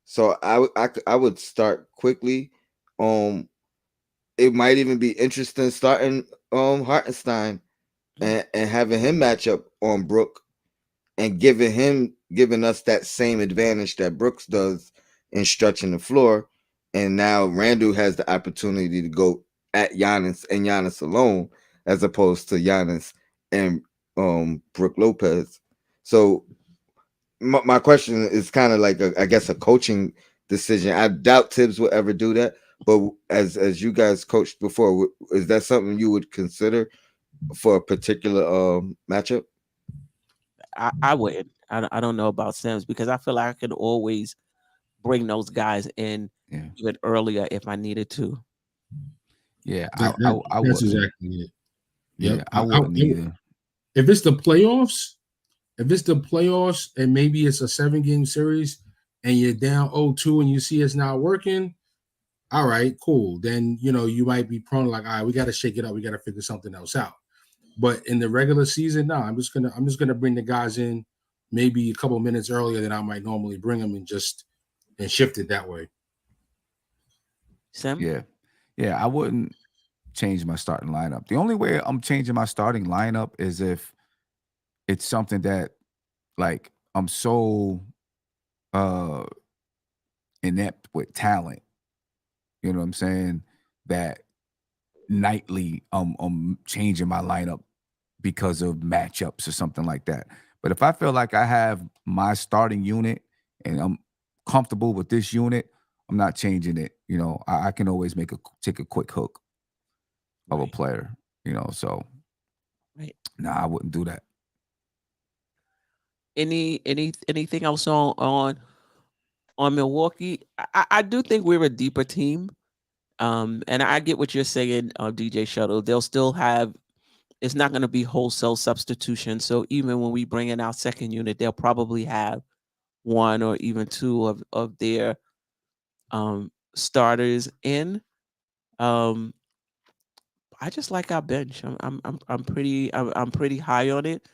so I would start Quickley. It might even be interesting starting Hartenstein and having him match up on Brook and giving us that same advantage that Brooks does in stretching the floor. And now Randall has the opportunity to go at Giannis and Giannis alone, as opposed to Giannis and Brook Lopez. So my question is kind of like I guess a coaching decision. I doubt Tibbs will ever do that, but as you guys coached before, is that something you would consider for a particular matchup? I wouldn't. I don't know about Sims because I feel like I could always bring those guys in even earlier if I needed to. Yeah, that's exactly it. Yeah, I wouldn't either. If it's the playoffs, and maybe it's a 7-game series and you're down 0-2 and you see it's not working, all right, cool. Then, you might be prone to like, all right, we got to shake it up. We got to figure something else out. But in the regular season, no, I'm just gonna bring the guys in maybe a couple minutes earlier than I might normally bring them and shift it that way. Sim? Yeah, I wouldn't change my starting lineup. The only way I'm changing my starting lineup is if it's something that like I'm so inept with talent. You know what I'm saying? That nightly I'm changing my lineup because of matchups or something like that. But if I feel like I have my starting unit and I'm comfortable with this unit, I'm not changing it. I can always take a quick hook of a player, so I wouldn't do that. Anything else on Milwaukee? I do think we're a deeper team. And I get what you're saying, DJ Shuttle. They'll still have, it's not going to be wholesale substitution. So even when we bring in our second unit, they'll probably have one or even two of their starters in. I just like our bench. I'm pretty high on it.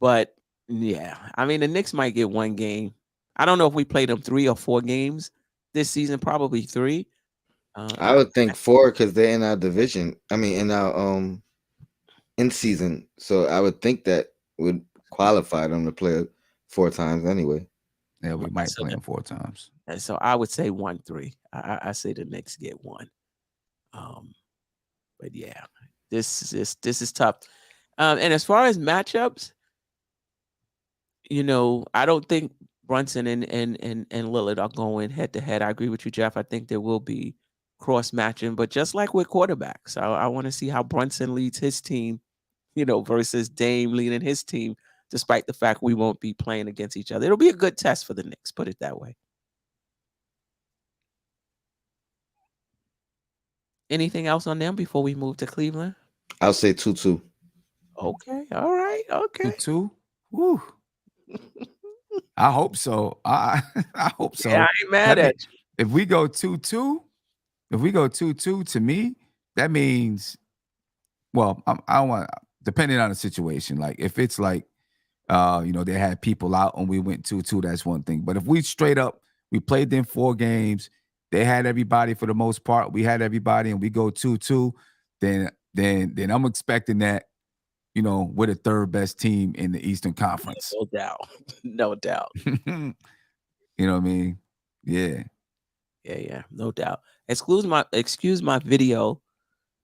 But yeah, I mean, the Knicks might get one game. I don't know if we played them 3 or 4 games this season. Probably 3. I would think 4 because they're in our division. I mean, in our in season. So I would think that would qualify them to play 4 times anyway. Yeah, we might So play them 4 times. And so I would say 1-3. I say the Knicks get 1. But yeah, this is tough. And as far as matchups, I don't think Brunson and Lillard are going head to head. I agree with you, Jeff. I think there will be cross matching, but just like with quarterbacks, I want to see how Brunson leads his team, versus Dame leading his team, despite the fact we won't be playing against each other. It'll be a good test for the Knicks, put it that way. Anything else on them before we move to Cleveland? I'll say 2-2. Okay. All right. Okay. 2-2. Woo. I hope so. I hope so. Yeah, I ain't mad at you. If we go 2-2, to me, that means, well, I don't want, depending on the situation. Like if it's like, they had people out and we went 2-2, that's one thing. But if we straight up, we played them 4 games, they had everybody for the most part, we had everybody, and we go 2-2, then I'm expecting that, we're the 3rd best team in the Eastern Conference. No doubt. No doubt. You know what I mean? Yeah. Yeah, no doubt. Excuse my video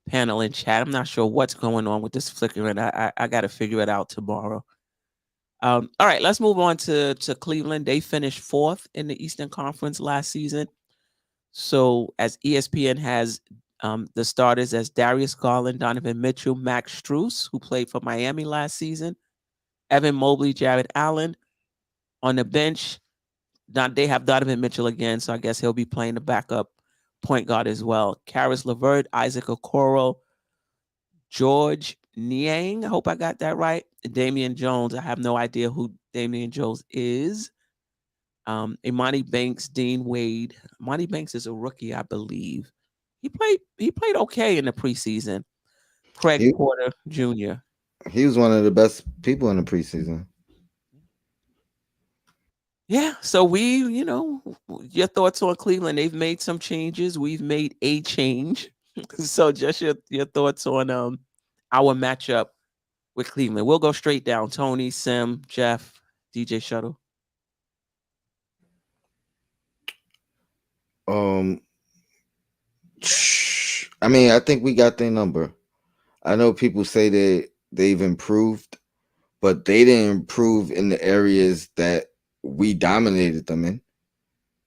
panel in chat. I'm not sure what's going on with this flickering. I got to figure it out tomorrow. All right, let's move on to Cleveland. They finished 4th in the Eastern Conference last season. So as ESPN has the starters as Darius Garland, Donovan Mitchell, Max Strus, who played for Miami last season, Evan Mobley, Jared Allen. On the bench, they have Donovan Mitchell again, so I guess he'll be playing the backup point guard as well. Karis LeVert, Isaac Okoro, George Niang, I hope I got that right. Damian Jones, I have no idea who Damian Jones is. Imani Banks, Dean Wade. Imani Banks is a rookie, I believe. He played okay in the preseason. Craig Porter Jr. He was one of the best people in the preseason. Yeah, so your thoughts on Cleveland? They've made some changes. We've made a change. So just your thoughts on our matchup with Cleveland. We'll go straight down. Tony, Sim, Jeff, DJ Shuttle. I mean, I think we got their number. I know people say they've improved, but they didn't improve in the areas that we dominated them in.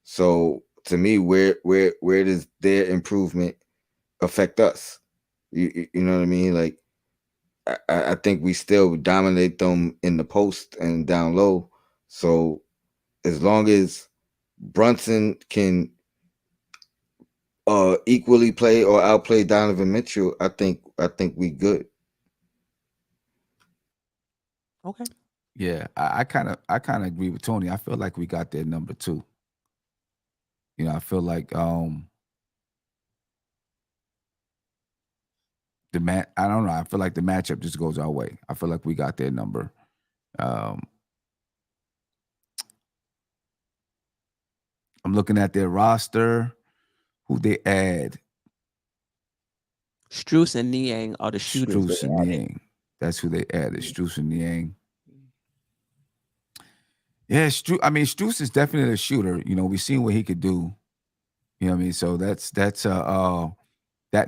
So to me, where does their improvement affect us? You know what I mean? Like I think we still dominate them in the post and down low. So as long as Brunson can equally play or outplay Donovan Mitchell, I think we good. Okay. Yeah, I kind of agree with Tony. I feel like we got their number 2. I feel like I don't know. I feel like the matchup just goes our way. I feel like we got their number. I'm looking at their roster. Who they add? Strus and Niang are the shooters. Strus and Niang. That's who they added. Strus and Niang. Yeah, Strus is definitely a shooter. We've seen what he could do. You know what I mean? So that's that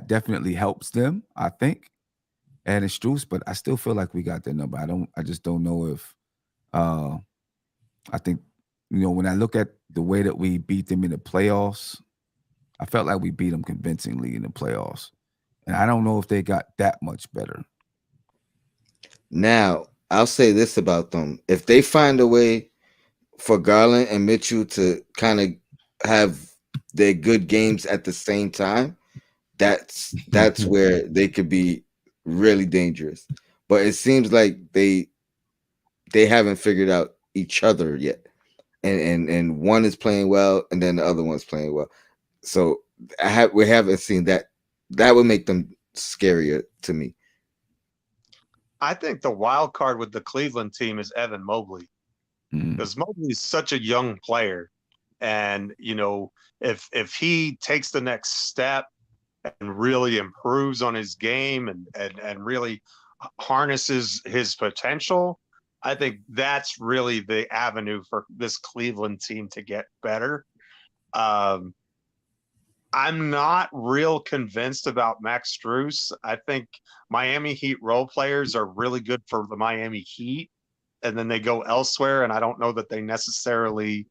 definitely helps them, I think. And it's Strus, but I still feel like we got their number. I just don't know if I think, when I look at the way that we beat them in the playoffs, I felt like we beat them convincingly in the playoffs. And I don't know if they got that much better. Now, I'll say this about them. If they find a way for Garland and Mitchell to kind of have their good games at the same time, that's where they could be really dangerous. But it seems like they haven't figured out each other yet. And one is playing well and then the other one's playing well. So we haven't seen that. That would make them scarier to me. I think the wild card with the Cleveland team is Evan Mobley, because Mobley is such a young player, and if he takes the next step and really improves on his game and really harnesses his potential, I think that's really the avenue for this Cleveland team to get better. I'm not real convinced about Max Strus. I think Miami Heat role players are really good for the Miami Heat, and then they go elsewhere, and I don't know that they necessarily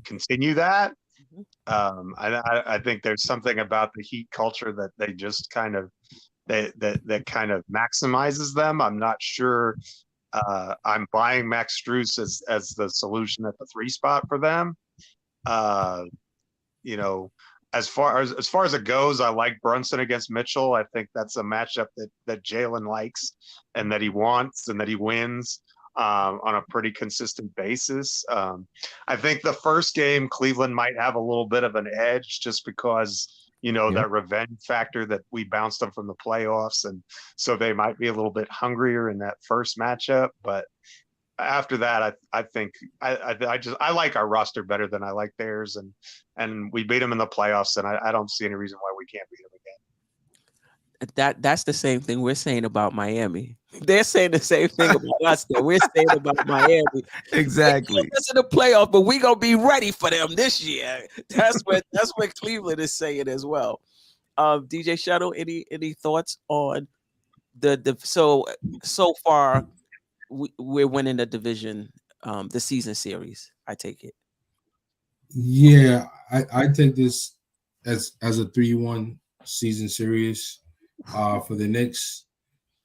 continue that. I think there's something about the Heat culture that they just kind of that kind of maximizes them. I'm not sure I'm buying Max Strus as the solution at the 3 spot for them. You know, as far as it goes, I like Brunson against Mitchell. I think that's a matchup that Jalen likes and that he wants and that he wins on a pretty consistent basis. I think the first game Cleveland might have a little bit of an edge just because that revenge factor that we bounced them from the playoffs, and so they might be a little bit hungrier in that first matchup. But after that, I think I like our roster better than I like theirs, and we beat them in the playoffs, and I don't see any reason why we can't beat them again. That's the same thing we're saying about Miami. They're saying the same thing about us that we're saying about Miami. Exactly. Us in the playoff, but we gonna be ready for them this year. That's what Cleveland is saying as well. DJ Shuttle, any thoughts on the so far? We're winning the division, the season series. I take it. Yeah, I take this as a 3-1 season series for the Knicks.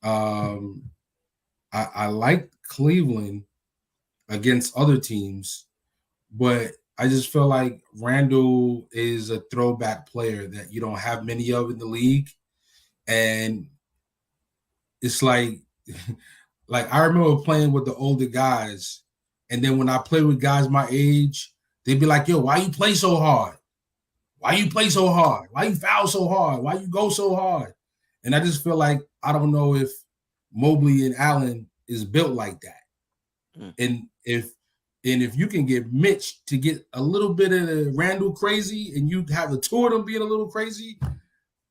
I like Cleveland against other teams, but I just feel like Randall is a throwback player that you don't have many of in the league, and it's like I remember playing with the older guys, and then when I play with guys my age, they'd be like, "Yo, why you play so hard? Why you play so hard? Why you foul so hard? Why you go so hard?" And I just feel like I don't know if Mobley and Allen is built like that. And if you can get Mitch to get a little bit of the Randall crazy, and you have the two of them being a little crazy,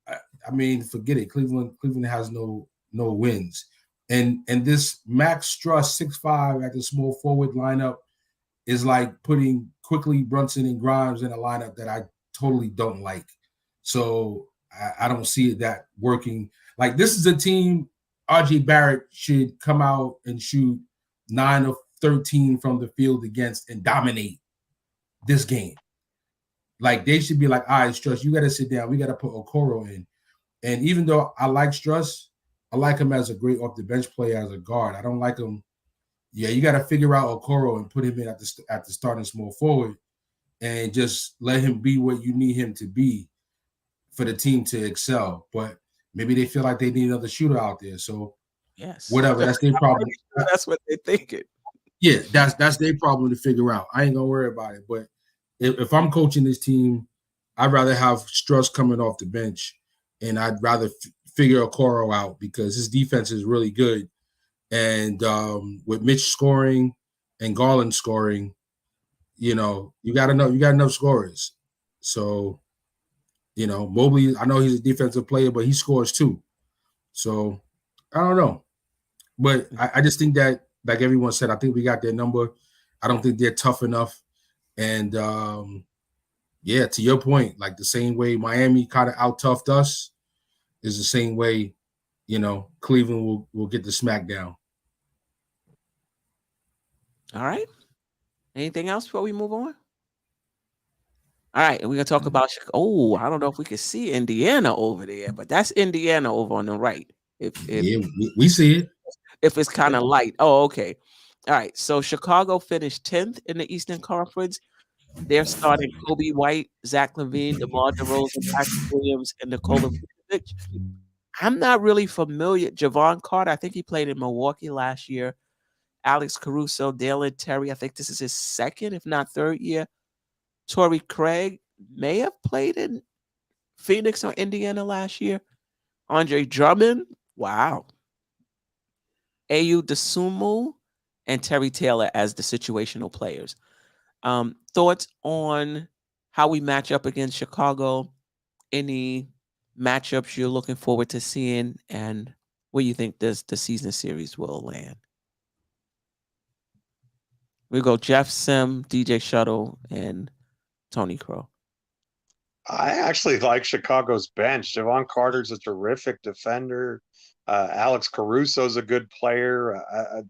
I mean, forget it. Cleveland has no wins. And this Max Struss 6'5" at the small forward lineup is like putting Quickley, Brunson, and Grimes in a lineup that I totally don't like. So I don't see it that working. Like, this is a team RJ Barrett should come out and shoot 9 of 13 from the field against and dominate this game. Like, they should be like, all right, Struss, you got to sit down. We got to put Okoro in. And even though I like Struss, I like him as a great off-the-bench player as a guard. I don't like him. Yeah, you got to figure out Okoro and put him in at the starting small forward and just let him be what you need him to be for the team to excel. But maybe they feel like they need another shooter out there. So yes, whatever, that's their problem. That's what they're thinking. Yeah, that's their problem to figure out. I ain't gonna worry about it. But if I'm coaching this team, I'd rather have Struss coming off the bench, and I'd rather figure Okoro out because his defense is really good. And with Mitch scoring and Garland scoring, you got enough scorers. So, Mobley, I know he's a defensive player, but he scores too. So I don't know. But I just think that, like everyone said, I think we got their number. I don't think they're tough enough. And to your point, like the same way Miami kind of out-toughed us is the same way, Cleveland will get the smackdown. All right. Anything else before we move on? All right, and we're gonna talk about Chicago. Oh, I don't know if we can see Indiana over there, but that's Indiana over on the right. If we see it. If it's kind of light. Oh, okay. All right. So Chicago finished 10th in the Eastern Conference. They're starting Kobe White, Zach LaVine, DeMar DeRozan, Patrick Williams, and Nikola Vucevic. I'm not really familiar. Javon Carter, I think he played in Milwaukee last year. Alex Caruso, Dalen Terry, I think this is his second, if not third year. Torrey Craig may have played in Phoenix or Indiana last year. Andre Drummond, wow. Ayu Dosunmu, and Terry Taylor as the situational players. Thoughts on how we match up against Chicago? Any matchups you're looking forward to seeing, and where you think the season series will land? We go Jeff Sim, DJ Shuttle, and Tony Crow. I actually like Chicago's bench. Javon Carter's a terrific defender. Alex Caruso's a good player.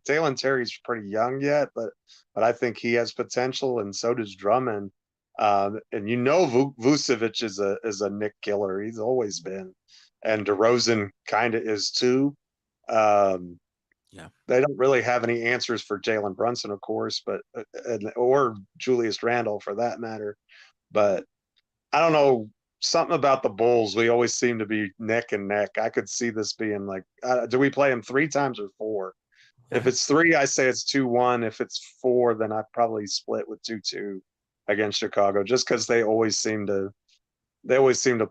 Dalen Terry's pretty young yet, but I think he has potential, and so does Drummond. And Vucevic is a Nick killer. He's always been, and DeRozan kind of is too. Yeah, they don't really have any answers for Jalen Brunson, of course, but or Julius Randle for that matter. But I don't know, something about the Bulls. We always seem to be neck and neck. I could see this being like, do we play them 3 times or 4? If it's 3, I say it's 2-1. If it's 4, then I'd probably split with 2-2 against Chicago, just because they always seem to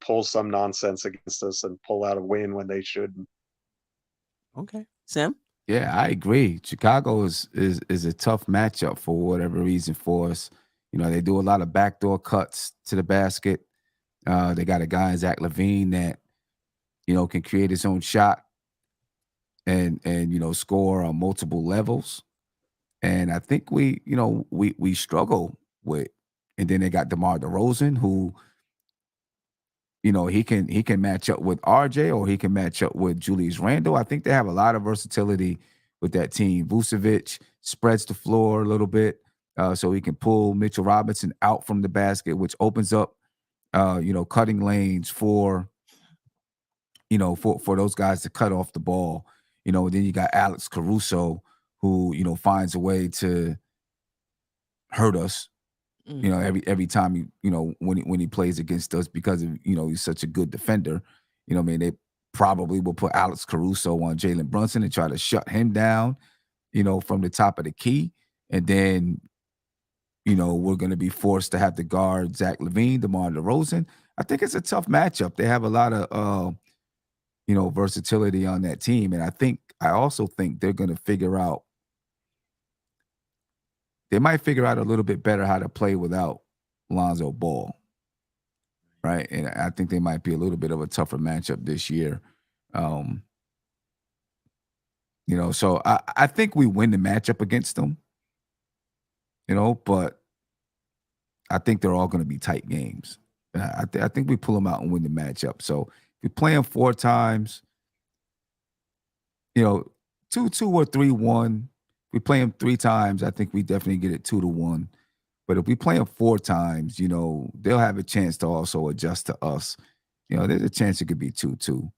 pull some nonsense against us and pull out a win when they shouldn't. Okay, Sam. Yeah, I agree. Chicago is a tough matchup for whatever reason for us. They do a lot of backdoor cuts to the basket. They got a guy in Zach LaVine that, can create his own shot and score on multiple levels. And I think we struggle with. And then they got DeMar DeRozan, who, he can match up with RJ, or he can match up with Julius Randle. I think they have a lot of versatility with that team. Vucevic spreads the floor a little bit, so he can pull Mitchell Robinson out from the basket, which opens up, cutting lanes for those guys to cut off the ball. Then you got Alex Caruso, who finds a way to hurt us. Every time when he plays against us, because of he's such a good defender. They probably will put Alex Caruso on Jalen Brunson and try to shut him down, from the top of the key, and then we're going to be forced to have to guard Zach LaVine, DeMar DeRozan. I think it's a tough matchup. They have a lot of versatility on that team, and I also think they're going to figure out. They might figure out a little bit better how to play without Lonzo Ball, right? And I think they might be a little bit of a tougher matchup this year. So I think we win the matchup against them, but I think they're all going to be tight games. I think we pull them out and win the matchup. So if we play them 4 times, 2-2 or 3-1. We play them 3 times, I think we definitely get it 2-1. But if we play them 4 times, they'll have a chance to also adjust to us. There's a chance it could be 2-2.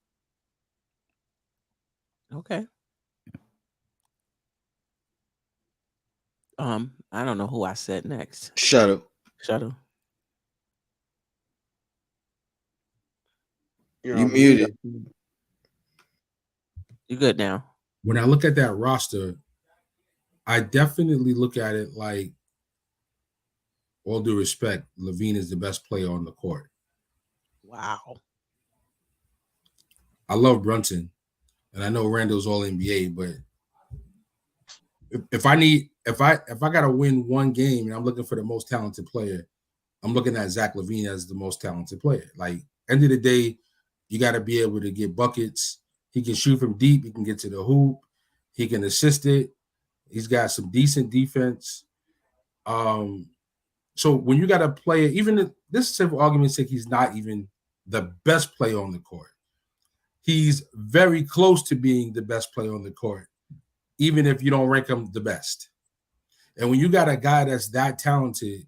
Okay. I don't know who I said next. Shuttle. You're You on muted. You good now? When I look at that roster, I definitely look at it like, all due respect, LaVine is the best player on the court. Wow. I love Brunson, and I know Randall's all NBA, but if I gotta win one game and I'm looking for the most talented player, I'm looking at Zach LaVine as the most talented player. Like, end of the day, you got to be able to get buckets. He can shoot from deep. He can get to the hoop. He can assist it. He's got some decent defense. So when you got a player, even if this is for argument's sake, he's not even the best player on the court. He's very close to being the best player on the court, even if you don't rank him the best. And when you got a guy that's that talented,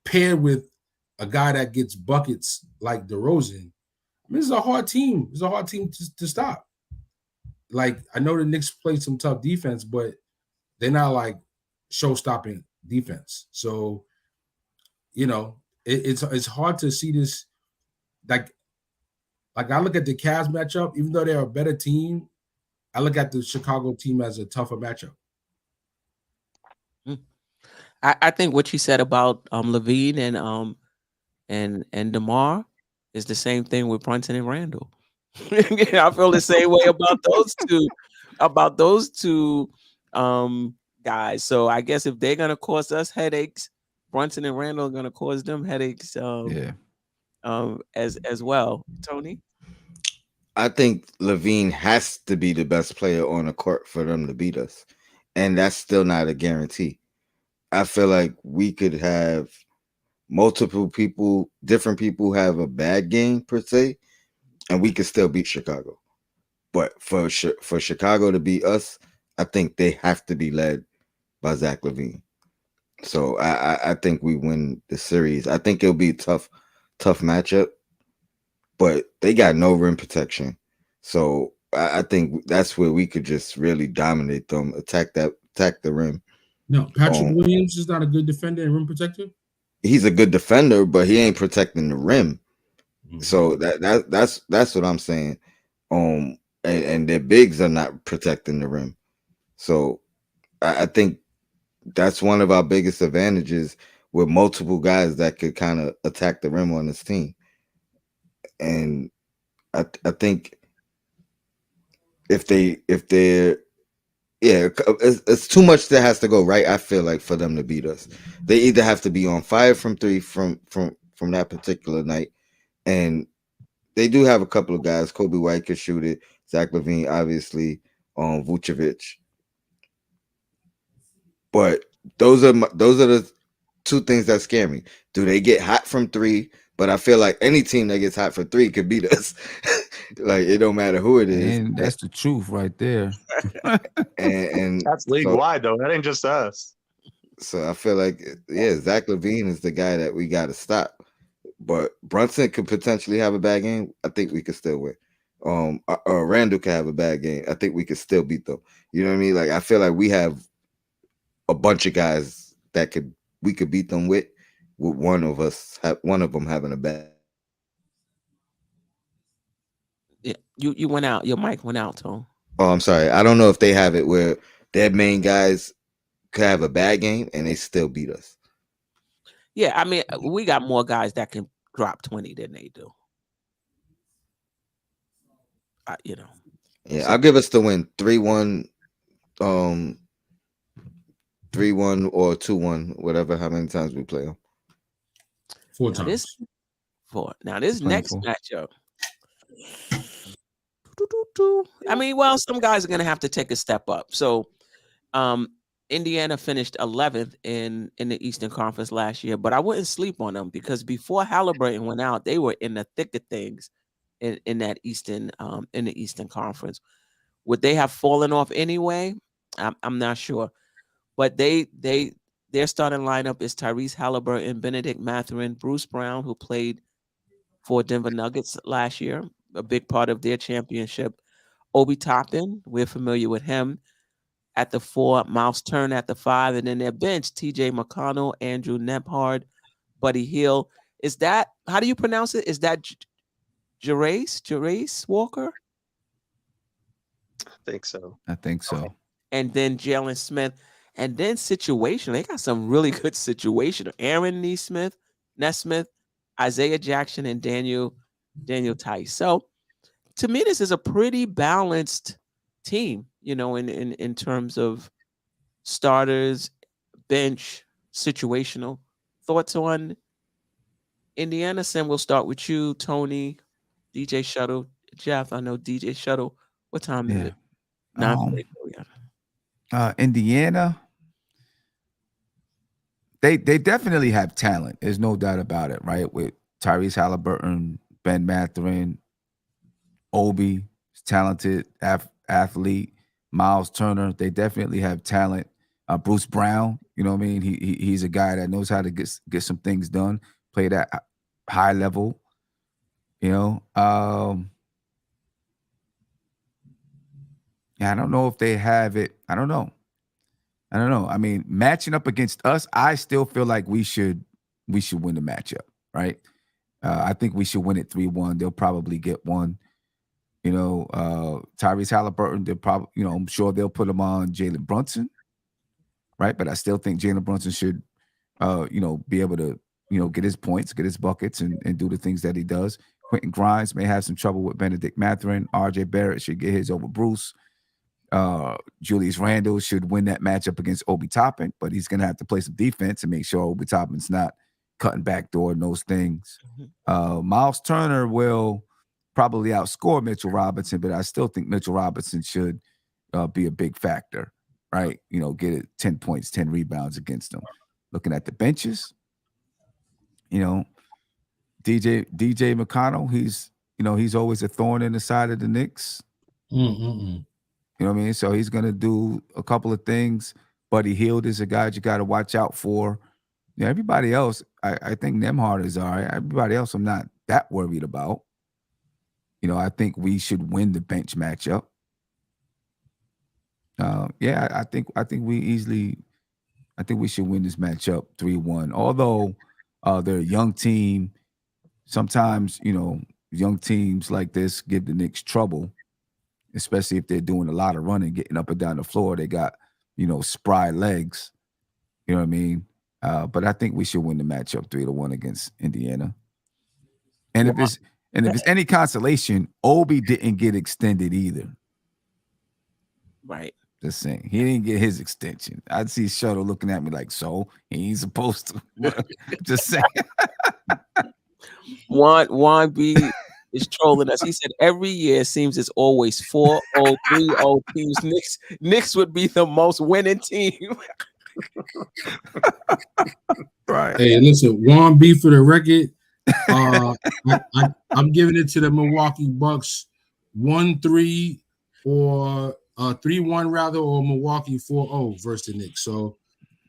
paired with a guy that gets buckets like DeRozan, this is a hard team. It's a hard team to stop. Like, I know the Knicks played some tough defense, but they're not like show-stopping defense. So, it's hard to see this. Like I look at the Cavs matchup, even though they're a better team, I look at the Chicago team as a tougher matchup. I think what you said about LaVine and DeMar is the same thing with Brunson and Randall. I feel the same way about those two. about those two guys. So I guess if they're gonna cause us headaches, Brunson and Randall are gonna cause them headaches Yeah. as well. Tony? I think Levine has to be the best player on the court for them to beat us. And that's still not a guarantee. I feel like we could have multiple people, different people have a bad game per se, and we could still beat Chicago. But for Chicago to beat us, I think they have to be led by Zach LaVine. So I think we win the series. I think it'll be a tough matchup, but they got no rim protection. So I think that's where we could just really dominate them, attack the rim. No, Patrick Williams is not a good defender and rim protector. He's a good defender, but he ain't protecting the rim. Mm-hmm. So that's what I'm saying. And their bigs are not protecting the rim. So I think that's one of our biggest advantages with multiple guys that could kind of attack the rim on this team. And I think if they're it's too much that has to go right. I feel like for them to beat us, they either have to be on fire from three from that particular night, and they do have a couple of guys. Kobe White could shoot it. Zach LaVine, obviously, Vucevic. But those are the two things that scare me. Do they get hot from three? But I feel like any team that gets hot for three could beat us. Like, it don't matter who it is. And that's the truth right there. and that's league wide though. That ain't just us. So I feel like, Zach LaVine is the guy that we got to stop. But Brunson could potentially have a bad game. I think we could still win. Or Randall could have a bad game. I think we could still beat them. You know what I mean? Like, I feel like we have a bunch of guys that we could beat them with one of them having a bad. Yeah, you went out. Your mic went out, Tom. Oh, I'm sorry. I don't know if they have it where their main guys could have a bad game and they still beat us. Yeah, I mean, we got more guys that can drop 20 than they do. Yeah, so, I'll give us the win 3-1, 3-1 or 2-1, whatever. How many times we play them? 4 times. Now this next matchup. I mean, well, some guys are going to have to take a step up. So, Indiana finished 11th in the Eastern Conference last year, but I wouldn't sleep on them because before Halliburton went out, they were in the thick of things in that Eastern in the Eastern Conference. Would they have fallen off anyway? I'm not sure, but their starting lineup is Tyrese Halliburton, Benedict Mathurin, Bruce Brown, who played for Denver Nuggets last year, a big part of their championship. Obi Toppin, we're familiar with him. At the 4, Miles Turner at the 5, and then their bench, TJ McConnell, Andrew Nembhard, Buddy Hield. Is that, how do you pronounce it? Is that Jarace Walker? I think so. Okay. And then Jalen Smith. And then situation, they got some really good situation. Aaron Nesmith, Isaiah Jackson, and Daniel Tice. So to me, this is a pretty balanced team, in terms of starters, bench, situational. Thoughts on Indiana? Sam, we'll start with you, Tony, DJ Shuttle, Jeff. I know DJ Shuttle. What time is it? 9:44. Indiana, they definitely have talent. There's no doubt about it, right? With Tyrese Halliburton, Ben Mathurin, Obi, talented athlete, Miles Turner. They definitely have talent. Bruce Brown, you know what I mean? He's a guy that knows how to get some things done, play that high level, I don't know if they have it. I don't know. I mean, matching up against us, I still feel like we should win the matchup, right? I think we should win it 3-1. They'll probably get one. Tyrese Halliburton, they'll probably, I'm sure they'll put him on Jalen Brunson, right? But I still think Jalen Brunson should, be able to, get his points, get his buckets, and do the things that he does. Quentin Grimes may have some trouble with Benedict Mathurin. RJ Barrett should get his over Bruce. Julius Randle should win that matchup against Obi Toppin, but he's going to have to play some defense and make sure Obi Toppin's not cutting backdoor and those things. Miles Turner will probably outscore Mitchell Robinson, but I still think Mitchell Robinson should be a big factor, right? Get it 10 points, 10 rebounds against them. Looking at the benches, DJ McConnell, he's always a thorn in the side of the Knicks. You know what I mean? So he's going to do a couple of things. Buddy Hield is a guy you got to watch out for. Everybody else, I think Nembhard is all right. Everybody else I'm not that worried about. I think we should win the bench matchup. I think we should win this matchup 3-1. Although they're a young team, sometimes, young teams like this give the Knicks trouble, especially if they're doing a lot of running, getting up and down the floor. They got, spry legs. You know what I mean? But I think we should win the matchup 3-1 against Indiana. And if it's any consolation, Obi didn't get extended either. Right. Just saying. He didn't get his extension. I'd see Shuttle looking at me like, so he ain't supposed to. Just saying. Juan B is trolling us. He said every year seems it's always 4-0, 3-0 teams. Knicks would be the most winning team. Right. Hey, listen, Juan B for the record. I'm giving it to the Milwaukee Bucks 1-3 or 3-1 rather, or Milwaukee 4-0 versus the Knicks. So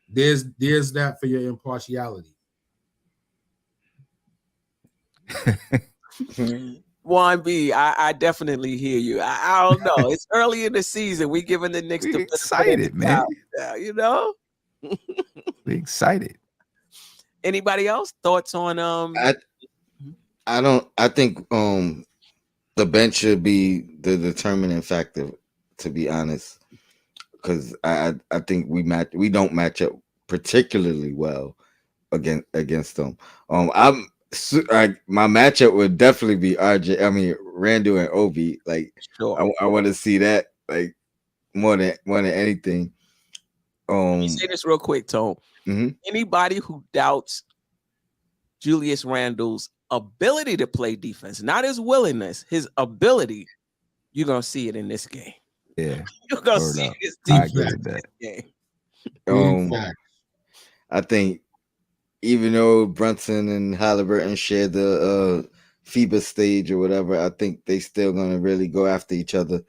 there's that for your impartiality. Juan B, I definitely hear you. I don't know. It's early in the season. We giving the Knicks the excited, man. We excited. Anybody else thoughts on I think the bench should be the determining factor, to be honest, because I think we don't match up particularly well against them. My matchup would definitely be Randle and Obi. Like, sure. I want to see that like more than anything. Let me say this real quick, Tone. Mm-hmm. Anybody who doubts Julius Randle's ability to play defense, not his willingness, his ability, you're gonna see it in this game. Yeah, you're gonna see his defense in this game. I think even though Brunson and Halliburton share the FIBA stage or whatever, I think they still gonna really go after each other.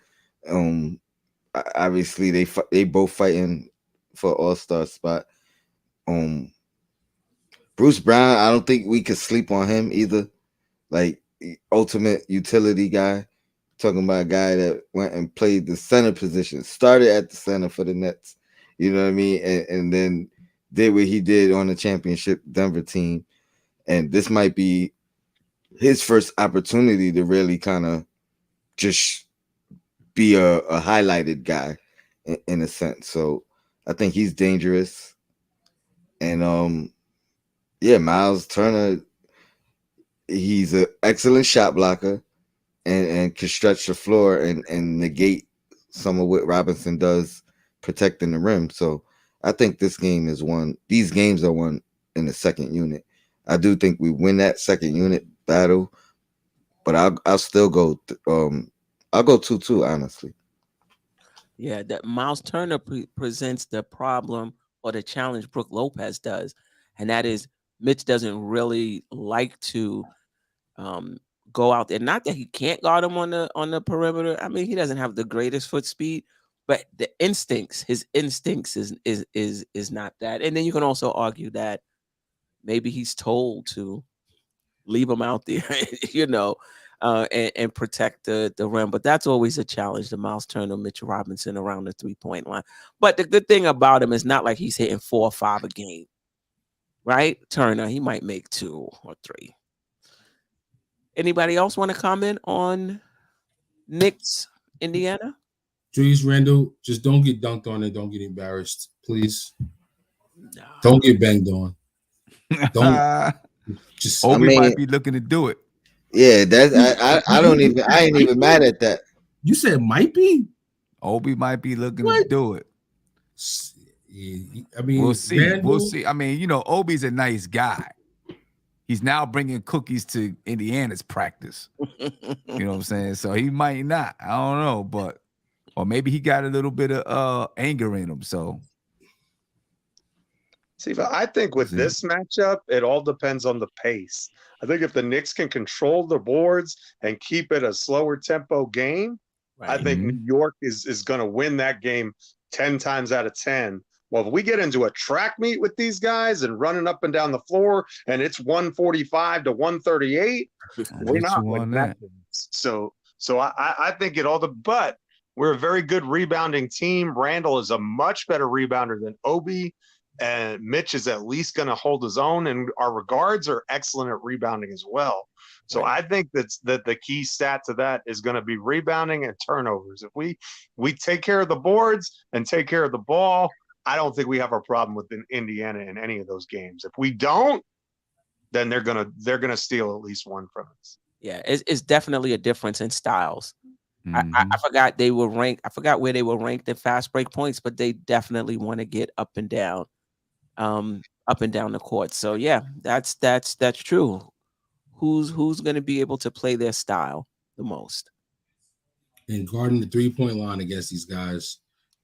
Obviously they both fighting for All-Star spot. Bruce Brown, I don't think we could sleep on him either. Like, ultimate utility guy. Talking about a guy that went and played the center position, started at the center for the Nets. You know what I mean? And then did what he did on the championship Denver team. And this might be his first opportunity to really kind of just be a highlighted guy in a sense. So I think he's dangerous. And Miles Turner, he's an excellent shot blocker and can stretch the floor and negate some of what Robinson does protecting the rim. So I think these games are won in the second unit. I do think we win that second unit battle, but I'll still go I'll go 2-2, honestly. Yeah, that Miles Turner presents the problem or the challenge Brook Lopez does, and that is Mitch doesn't really like to go out there. Not that he can't guard him on the perimeter. I mean, he doesn't have the greatest foot speed, but his instincts is not that. And then you can also argue that maybe he's told to leave him out there, and protect the rim. But that's always a challenge to Miles Turner, Mitchell Robinson around the 3-point line. But the good thing about him is not like he's hitting 4 or 5 a game, right? Turner, he might make 2 or 3. Anybody else want to comment on Knicks, Indiana? Julius Randle, just don't get dunked on and don't get embarrassed, please. No. Don't get banged on. Don't. Just Obi might be looking to do it. Yeah, I ain't even mad at that. You said might be? Obi might be looking to do it. I mean, We'll see. Randall, We'll see. I mean, Obi's a nice guy. He's now bringing cookies to Indiana's practice. You know what I'm saying? So he might not. I don't know, or maybe he got a little bit of anger in him. So see, but I think with this matchup, it all depends on the pace. I think if the Knicks can control the boards and keep it a slower tempo game, I think New York is going to win that game 10 times out of 10. Well, if we get into a track meet with these guys and running up and down the floor and it's 145 to 138, we're not winning that game. So I think it all but we're a very good rebounding team. Randall is a much better rebounder than Obi, and Mitch is at least going to hold his own, and our regards are excellent at rebounding as well. So I think that the key stat to that is going to be rebounding and turnovers. If we take care of the boards and take care of the ball, I don't think we have a problem with Indiana in any of those games. If we don't, then they're gonna steal at least one from us. Yeah, it's definitely a difference in styles. I forgot they were ranked. I forgot where they were ranked in fast break points, but they definitely want to get up and down the court. So yeah, that's true. Who's going to be able to play their style the most? And guarding the 3-point line against these guys,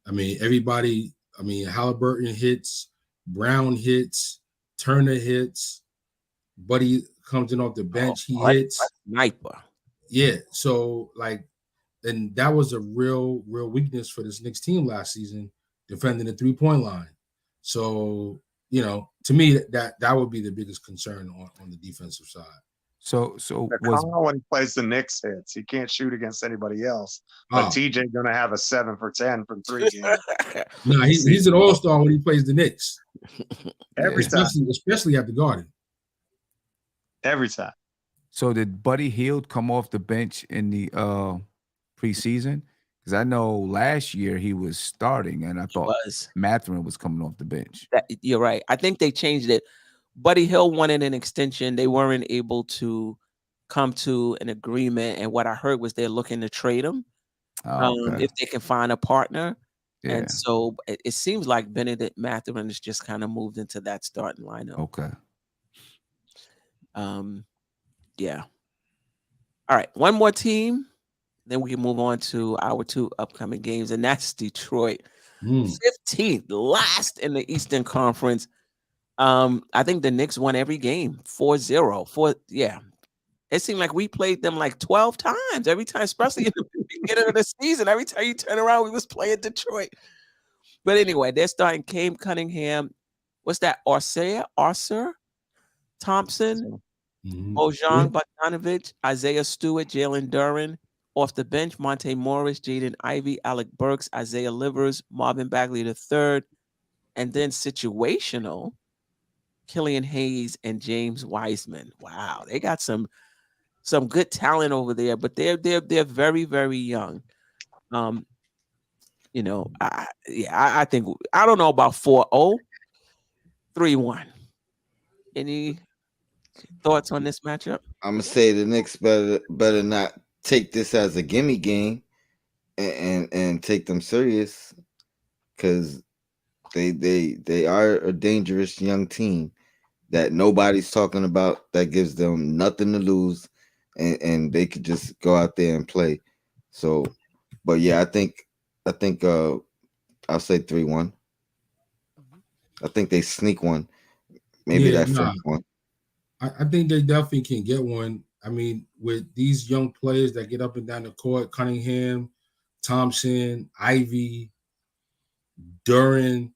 I mean, everybody. I mean, Halliburton hits, Brown hits, Turner hits, Buddy comes in off the bench, he hits. Sniper. Yeah, so and that was a real weakness for this Knicks team last season, defending the 3-point line. So, to me, that would be the biggest concern on the defensive side. So when he plays the Knicks hits, he can't shoot against anybody else. But TJ gonna have a 7 for 10 from 3 games. No, he's an all-star when he plays the Knicks. Every time, especially at the Garden. Every time. So did Buddy Hield come off the bench in the preseason? Because I know last year he was starting, and I thought Mathurin was coming off the bench. You're right. I think they changed it. Buddy Hield wanted an extension. They weren't able to come to an agreement. And what I heard was they're looking to trade him if they can find a partner. Yeah. And so it seems like Benedict Mathurin has just kind of moved into that starting lineup. Okay. Yeah. All right. One more team. Then we can move on to our 2 upcoming games. And that's Detroit. 15th, last in the Eastern Conference. I think the Knicks won every game 4-0. It seemed like we played them like 12 times every time, especially in the beginning of the season. Every time you turn around, we was playing Detroit. But anyway, they're starting Cam Cunningham. What's that? Arthur Thompson, Bojan Bogdanovic, Isaiah Stewart, Jalen Duren. Off the bench, Monte Morris, Jaden Ivey, Alec Burks, Isaiah Livers, Marvin Bagley III. And then situational, Killian Hayes and James Wiseman. Wow, they got some good talent over there, but they're very, very young. I think I don't know about 4-0, 3-1. Any thoughts on this matchup? I'm gonna say the Knicks better not take this as a gimme game and take them serious, because they are a dangerous young team that nobody's talking about, that gives them nothing to lose, and they could just go out there and play. So, but yeah, I think I'll say 3-1. I think they sneak one, maybe first one. I think they definitely can get one. I mean, with these young players that get up and down the court, Cunningham, Thompson, Ivy, Duren.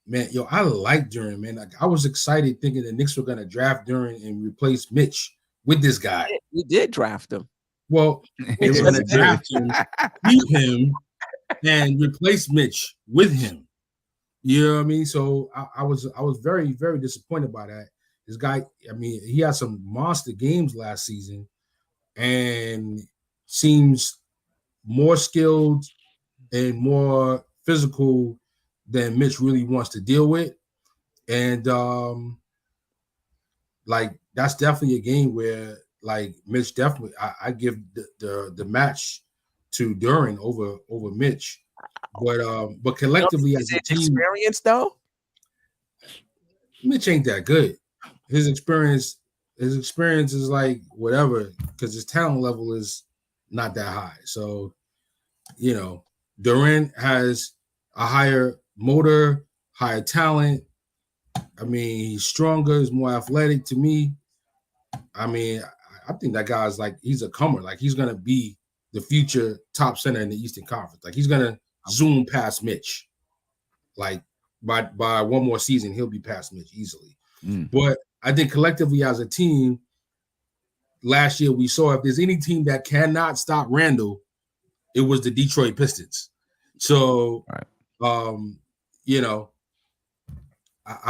Man, I like Duren, man. I was excited thinking the Knicks were going to draft Duren and replace Mitch with this guy. We did draft him. Well, they were going to draft him, keep him, and replace Mitch with him. You know what I mean? So I was very, very disappointed by that. This guy, I mean, he had some monster games last season and seems more skilled and more physical than Mitch really wants to deal with. And that's definitely a game where Mitch definitely I give the match to Duren over Mitch. But collectively as Is a it team, experience though? Mitch ain't that good. His experience is like whatever, because his talent level is not that high. So, Durant has a higher motor, higher talent. I mean, he's stronger, he's more athletic to me. I mean, I think that guy's like, he's a comer. Like, he's going to be the future top center in the Eastern Conference. Like, he's going to zoom past Mitch. Like, by one more season, he'll be past Mitch easily. But I think collectively as a team, last year we saw if there's any team that cannot stop Randall, it was the Detroit Pistons. So, I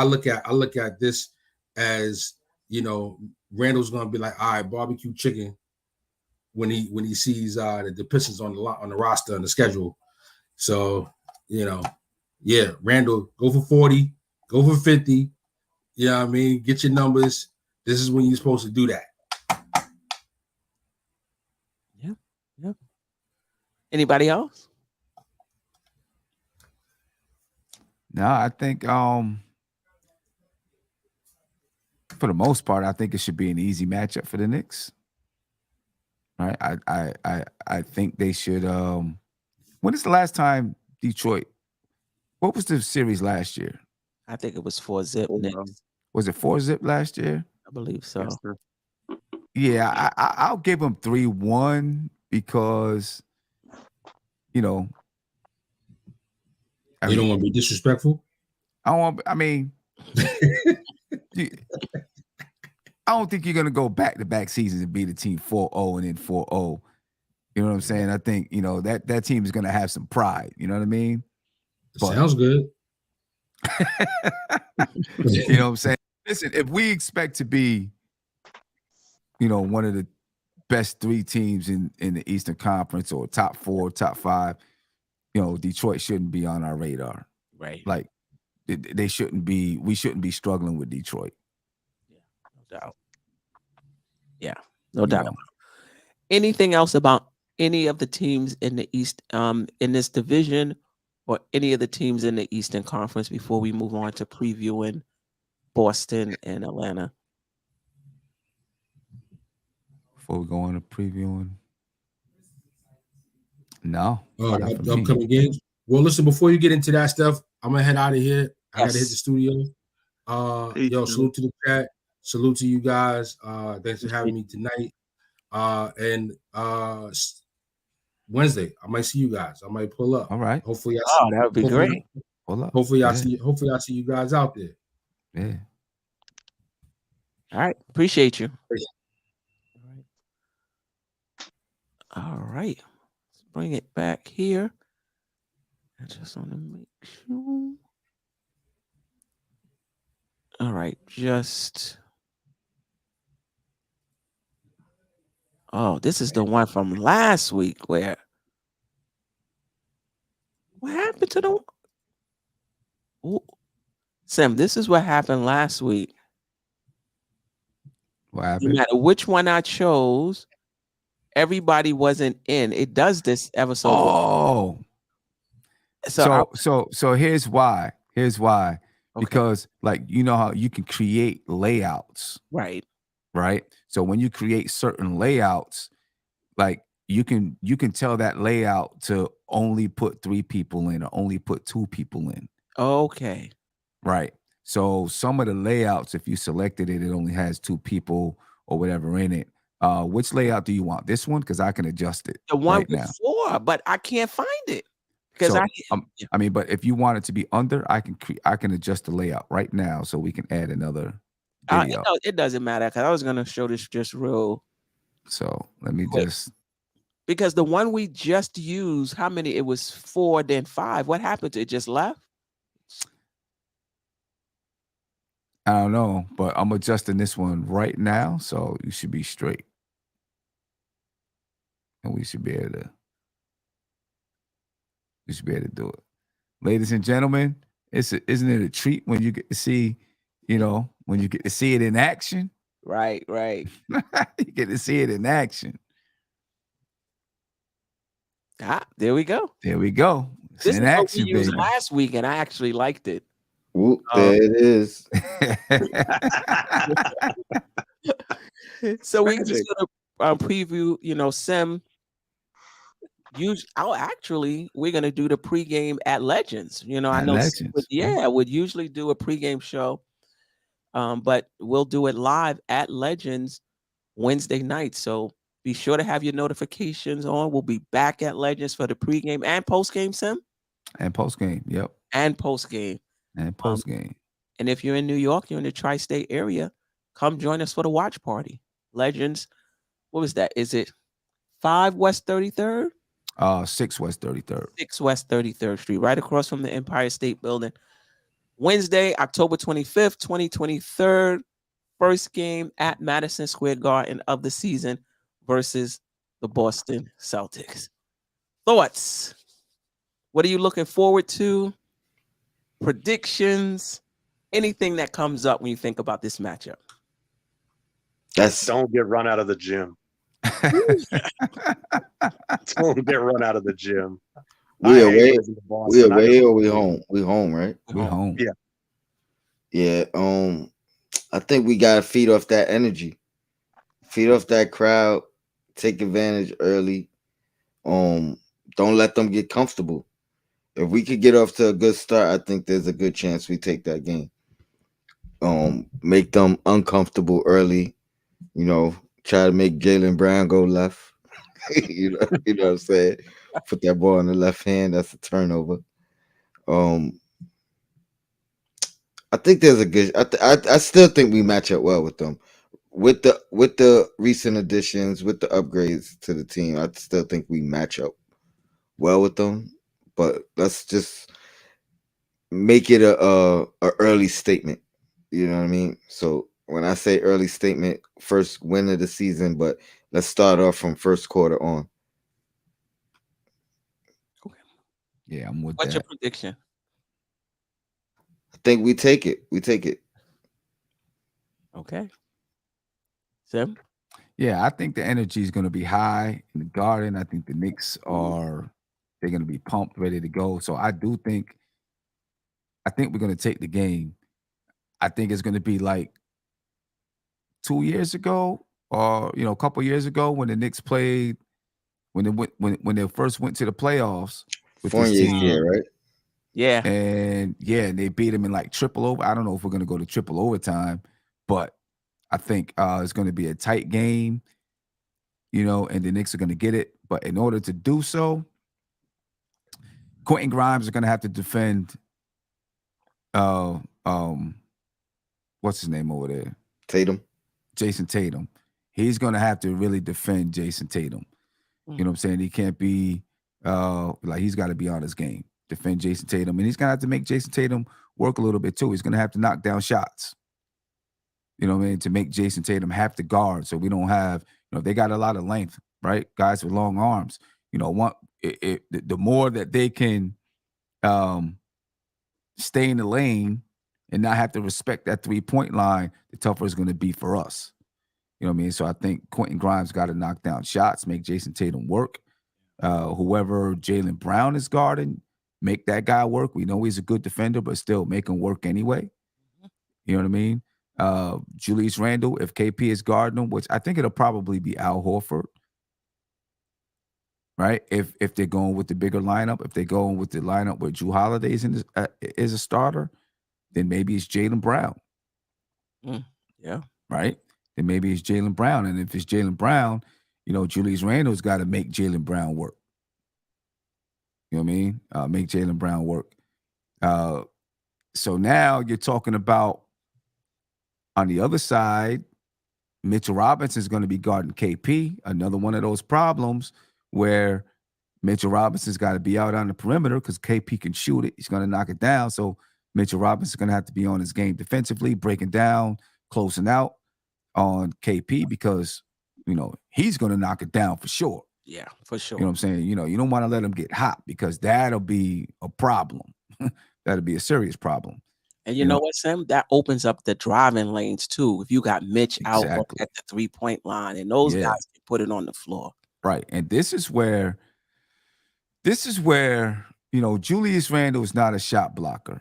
look at this as, Randall's gonna be like, all right, barbecue chicken when he sees the Pistons on the roster and the schedule. So, Randall, go for 40, go for 50. You know what I mean? Get your numbers. This is when you're supposed to do that. Yeah. Anybody else? No, I think for the most part, I think it should be an easy matchup for the Knicks. Right? I think they should. When is the last time Detroit? What was the series last year? I think it was 4-0 Knicks. Was it 4-0 last year? I believe so. Yeah, I'll give them 3-1 because, you don't want to be disrespectful. I don't think you're gonna go back-to-back seasons and beat a team 4-0 and then 4-0. You know what I'm saying? I think that team is gonna have some pride. You know what I mean? Sounds good. You know what I'm saying? Listen, if we expect to be, one of the best 3 teams in the Eastern Conference or top 4, top 5, Detroit shouldn't be on our radar. Right. Like they shouldn't be. We shouldn't be struggling with Detroit. Yeah, no doubt. Yeah, no doubt. Anything else about any of the teams in the East, in this division, or any of the teams in the Eastern Conference before we move on to previewing Boston and Atlanta? Before we go on to previewing, no. Upcoming games. Well, listen, before you get into that stuff, I'm gonna head out of here. I gotta hit the studio. Salute to the chat. Salute to you guys. Thanks for having me tonight. And Wednesday, I might see you guys. I might pull up. All right. Hopefully, that would be great. Pull up. Hopefully, I see you guys out there. Yeah. All right. Appreciate you. All right. Let's bring it back here. I just want to make sure. All right. This is the one from last week where what happened to the Sam, this is what happened last week. What happened? No matter which one I chose, everybody wasn't in. It does this ever so. Oh, so here's why. Okay. Because how you can create layouts, right? So when you create certain layouts, you can tell that layout to only put 3 people in or only put 2 people in. Okay. Right. So some of the layouts, if you selected it, it only has 2 people or whatever in it. Which layout do you want? This one? Because I can adjust it. The one right before, now. But I can't find it. Because but if you want it to be under, I can adjust the layout right now so we can add another video. It doesn't matter because I was gonna show this just real. So let me quick. Because the one we just used, how many? It was 4, then 5. What happened to it? Just left? I don't know, but I'm adjusting this one right now, so you should be straight. And we should be able to do it. Ladies and gentlemen, isn't it a treat when you get to see, when you get to see it in action? Right. You get to see it in action. There we go. This is in what action, we used baby. last week, and I actually liked it. Whoop, there it is. So we just Magic. gonna preview, Sim. We're gonna do the pregame at Legends. I At know, Legends. would usually do a pregame show, but we'll do it live at Legends Wednesday night. So be sure to have your notifications on. We'll be back at Legends for the pregame and postgame, Sim, And post game. Yep. and postgame. And post game. And if you're in New York, you're in the tri-state area, come join us for the watch party. Legends. What was that? Is it 5 West 33rd? 6 West 33rd. 6 West 33rd Street, right across from the Empire State Building. Wednesday, October 25th, 2023. First game at Madison Square Garden of the season versus the Boston Celtics. Thoughts? What are you looking forward to? Predictions? Anything that comes up when you think about this matchup? Don't get run out of the gym. Don't get run out of the gym. We I hate away. losing to We Boston. I away just- or we home? We home, right? We home. Yeah. Yeah. I think we gotta feed off that energy. Feed off that crowd. Take advantage early. Don't let them get comfortable. If we could get off to a good start, I think there's a good chance we take that game. Make them uncomfortable early. Try to make Jaylen Brown go left. you know what I'm saying? Put that ball in the left hand. That's a turnover. I think there's a good. I still think we match up well with them. With the recent additions, with the upgrades to the team, I still think we match up well with them. But let's just make it a early statement. You know what I mean? So when I say early statement, first win of the season, but let's start off from first quarter on. Yeah, I'm with What's your that. prediction? I think we take it. We take it. Okay. Sim? Yeah, I think the energy is going to be high in the Garden. I think the Knicks they're going to be pumped, ready to go. So I think we're going to take the game. I think it's going to be like 2 years ago, or a couple years ago when the Knicks played when they first went to the playoffs with this Fournier's team. here, right? Yeah. And they beat them in like triple over. I don't know if we're going to go to triple overtime, but I think it's going to be a tight game, and the Knicks are going to get it. But in order to do so, Quentin Grimes is going to have to defend what's his name over there? Tatum. Jason Tatum. He's going to have to really defend Jason Tatum. You know what I'm saying? He can't be he's got to be on his game. Defend Jason Tatum. And he's going to have to make Jason Tatum work a little bit too. He's going to have to knock down shots. You know what I mean? To make Jason Tatum have to guard. So we don't have, they got a lot of length, right? Guys with long arms. The more that they can stay in the lane and not have to respect that 3-point line, the tougher it's going to be for us. You know what I mean? So I think Quentin Grimes got to knock down shots, make Jason Tatum work. Whoever Jaylen Brown is guarding, make that guy work. We know he's a good defender, but still make him work anyway. You know what I mean? Julius Randle, if KP is guarding him, which I think it'll probably be Al Horford, right? If they're going with the bigger lineup, if they're going with the lineup where Jrue Holiday is a starter, then maybe it's Jaylen Brown. Yeah. Right? Then maybe it's Jaylen Brown. And if it's Jaylen Brown, Julius Randle's got to make Jaylen Brown work. You know what I mean? Make Jaylen Brown work. So now you're talking about on the other side, Mitchell Robinson is going to be guarding KP. Another one of those problems where Mitchell Robinson's got to be out on the perimeter because KP can shoot it. He's going to knock it down. So Mitchell Robinson's going to have to be on his game defensively, breaking down, closing out on KP because, he's going to knock it down for sure. Yeah, for sure. You know what I'm saying? You don't want to let him get hot because that'll be a problem. That'll be a serious problem. And you know what, Sam? That opens up the driving lanes too. If you got Mitch out Exactly. at the 3-point line, and those guys can put it on the floor. Right. And this is where, Julius Randle is not a shot blocker,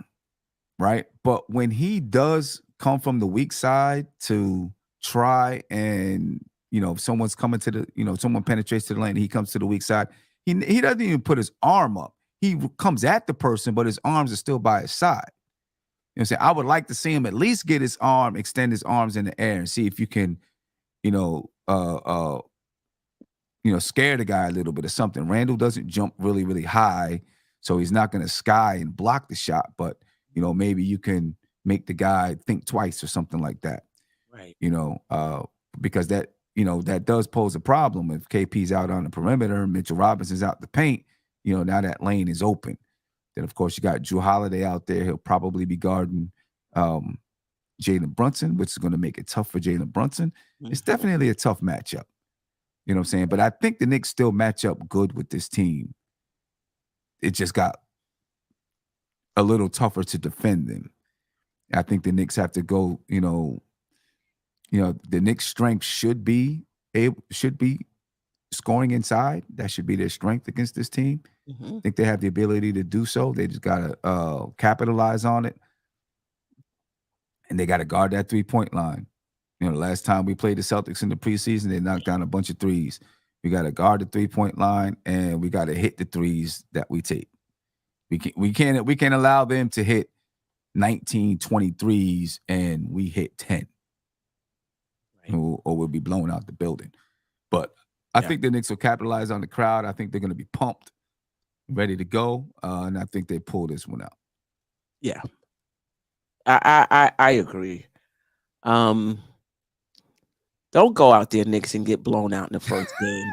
right? But when he does come from the weak side to try and, if someone's coming to the, someone penetrates to the lane and he comes to the weak side, he doesn't even put his arm up. He comes at the person, but his arms are still by his side. You know what I'm saying? I would like to see him at least extend his arms in the air and see if you can, scare the guy a little bit or something. Randall doesn't jump really, really high, so he's not going to sky and block the shot, but, maybe you can make the guy think twice or something like that. Right. Because that does pose a problem. If KP's out on the perimeter, Mitchell Robinson's out the paint, now that lane is open. Then, of course, you got Drew Holiday out there. He'll probably be guarding Jalen Brunson, which is going to make it tough for Jalen Brunson. It's definitely a tough matchup. You know what I'm saying? But I think the Knicks still match up good with this team. It just got a little tougher to defend them. I think the Knicks have to go, the Knicks' strength should be scoring inside. That should be their strength against this team. I think they have the ability to do so. They just got to capitalize on it. And they got to guard that three-point line. The last time we played the Celtics in the preseason, they knocked down a bunch of threes. We got to guard the three-point line, and we got to hit the threes that we take. We can't allow them to hit 19, 20 threes, and we hit 10. Right. Or we'll be blown out the building. But I think the Knicks will capitalize on the crowd. I think they're going to be pumped, ready to go, and I think they pull this one out. Yeah, I agree. Don't go out there, Knicks, and get blown out in the first game.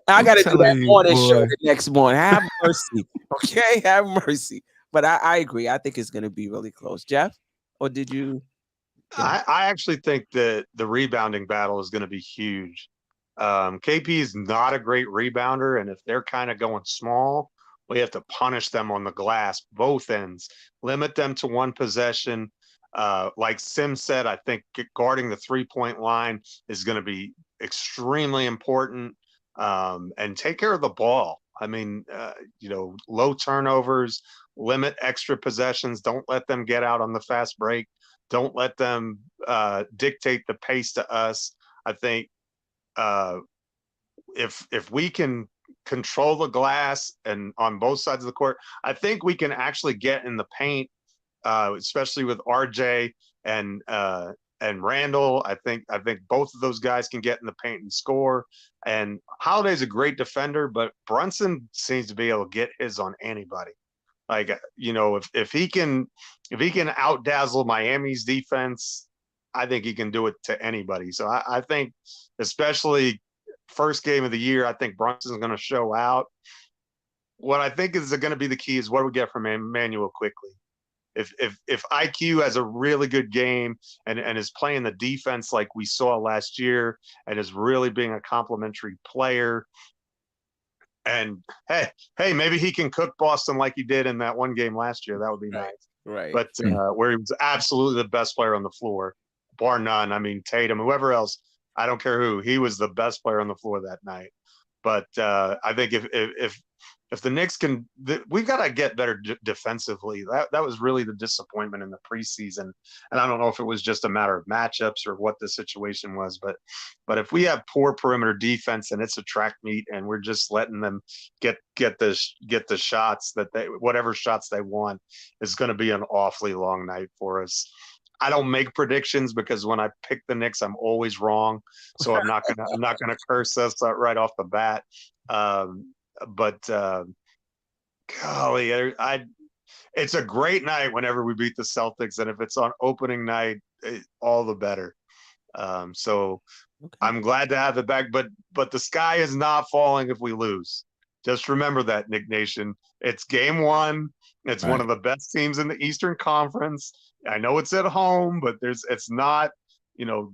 I got to do that morning show the next morning. Have mercy, okay? Have mercy. But I agree. I think it's going to be really close. Jeff, or did you? I actually think that the rebounding battle is going to be huge. KP is not a great rebounder, and if they're kind of going small, we have to punish them on the glass, both ends. Limit them to one possession. Like Sim said, I think guarding the three-point line is going to be extremely important, and take care of the ball. I mean, low turnovers, limit extra possessions. Don't let them get out on the fast break. Don't let them dictate the pace to us. I think if we can control the glass and on both sides of the court, I think we can actually get in the paint, especially with RJ and Randall. I think both of those guys can get in the paint and score. And Holiday's a great defender, but Brunson seems to be able to get his on anybody. Like, if he can outdazzle Miami's defense, I think he can do it to anybody. So I think, especially first game of the year, I think Brunson's going to show out. What I think is going to be the key is what do we get from Emmanuel Quickley. If IQ has a really good game and is playing the defense like we saw last year and is really being a complimentary player, and hey, maybe he can cook Boston like he did in that one game last year. That would be nice. Right. But where he was absolutely the best player on the floor, bar none. I mean, Tatum, whoever else, I don't care who, he was the best player on the floor that night. But I think if the Knicks can, we've got to get better defensively. That was really the disappointment in the preseason. And I don't know if it was just a matter of matchups or what the situation was, but if we have poor perimeter defense and it's a track meet and we're just letting them get the shots whatever shots they want, it's going to be an awfully long night for us. I don't make predictions because when I pick the Knicks, I'm always wrong. So I'm not gonna curse us right off the bat. But golly, it's a great night whenever we beat the Celtics, and if it's on opening night, all the better. So okay. I'm glad to have it back, but the sky is not falling if we lose. Just remember that, Knick Nation. It's game one. It's right. One of the best teams in the Eastern Conference. I know it's at home, but it's not.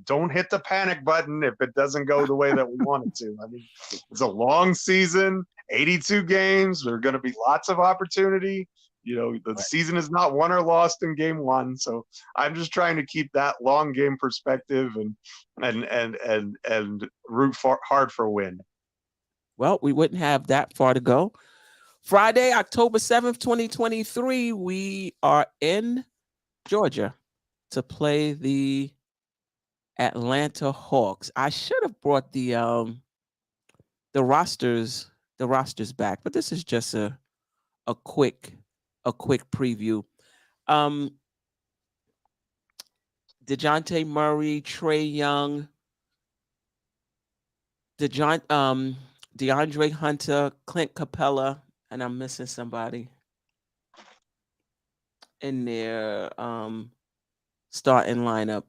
Don't hit the panic button if it doesn't go the way that we want it to. I mean, it's a long season, 82 games. There are going to be lots of opportunity. The season is not won or lost in game one. So I'm just trying to keep that long game perspective and root hard for a win. Well, we wouldn't have that far to go. Friday, October 7th, 2023, we are in Georgia to play the Atlanta Hawks. I should have brought the rosters back, but this is just a quick preview. DeJounte Murray, Trae Young, DeAndre Hunter, Clint Capella, and I'm missing somebody in their starting lineup.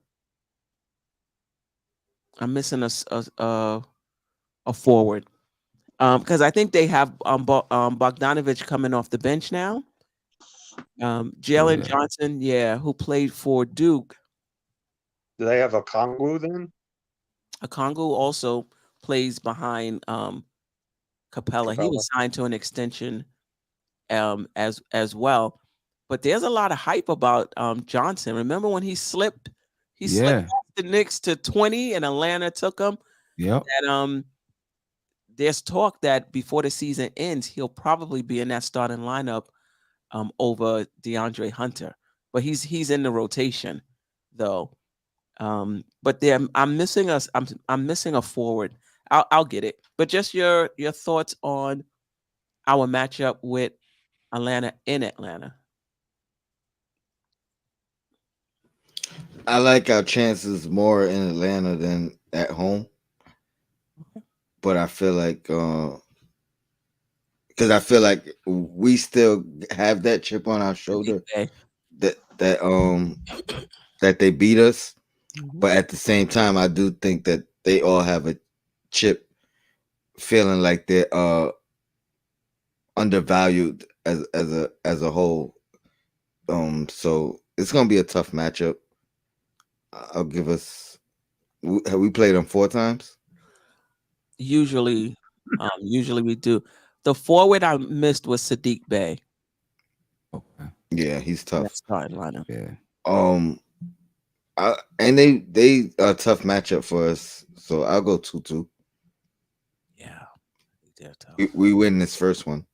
I'm missing a forward because I think they have Bogdanovich coming off the bench now. Jalen Johnson, who played for Duke. Do they have a Okongwu then? Okongwu also plays behind Capella. He was signed to an extension as well. But there's a lot of hype about Johnson. Remember when he slipped? He slipped off the Knicks to 20 and Atlanta took him. Yep. And there's talk that before the season ends, he'll probably be in that starting lineup over DeAndre Hunter. But he's in the rotation though. But I'm missing a forward. I'll get it. But just your thoughts on our matchup with Atlanta in Atlanta. I like our chances more in Atlanta than at home. But I feel like because I feel like we still have that chip on our shoulder that they beat us. But at the same time, I do think that they all have a chip feeling like they're undervalued as a whole. So it's gonna be a tough matchup. I'll give us. Have we played them 4 times? Usually we do. The forward I missed was Sadiq Bey. Okay. Yeah, he's tough. That's starting lineup. Yeah. And they are a tough matchup for us. So I'll go 2-2. Yeah, they're tough. We win this first one.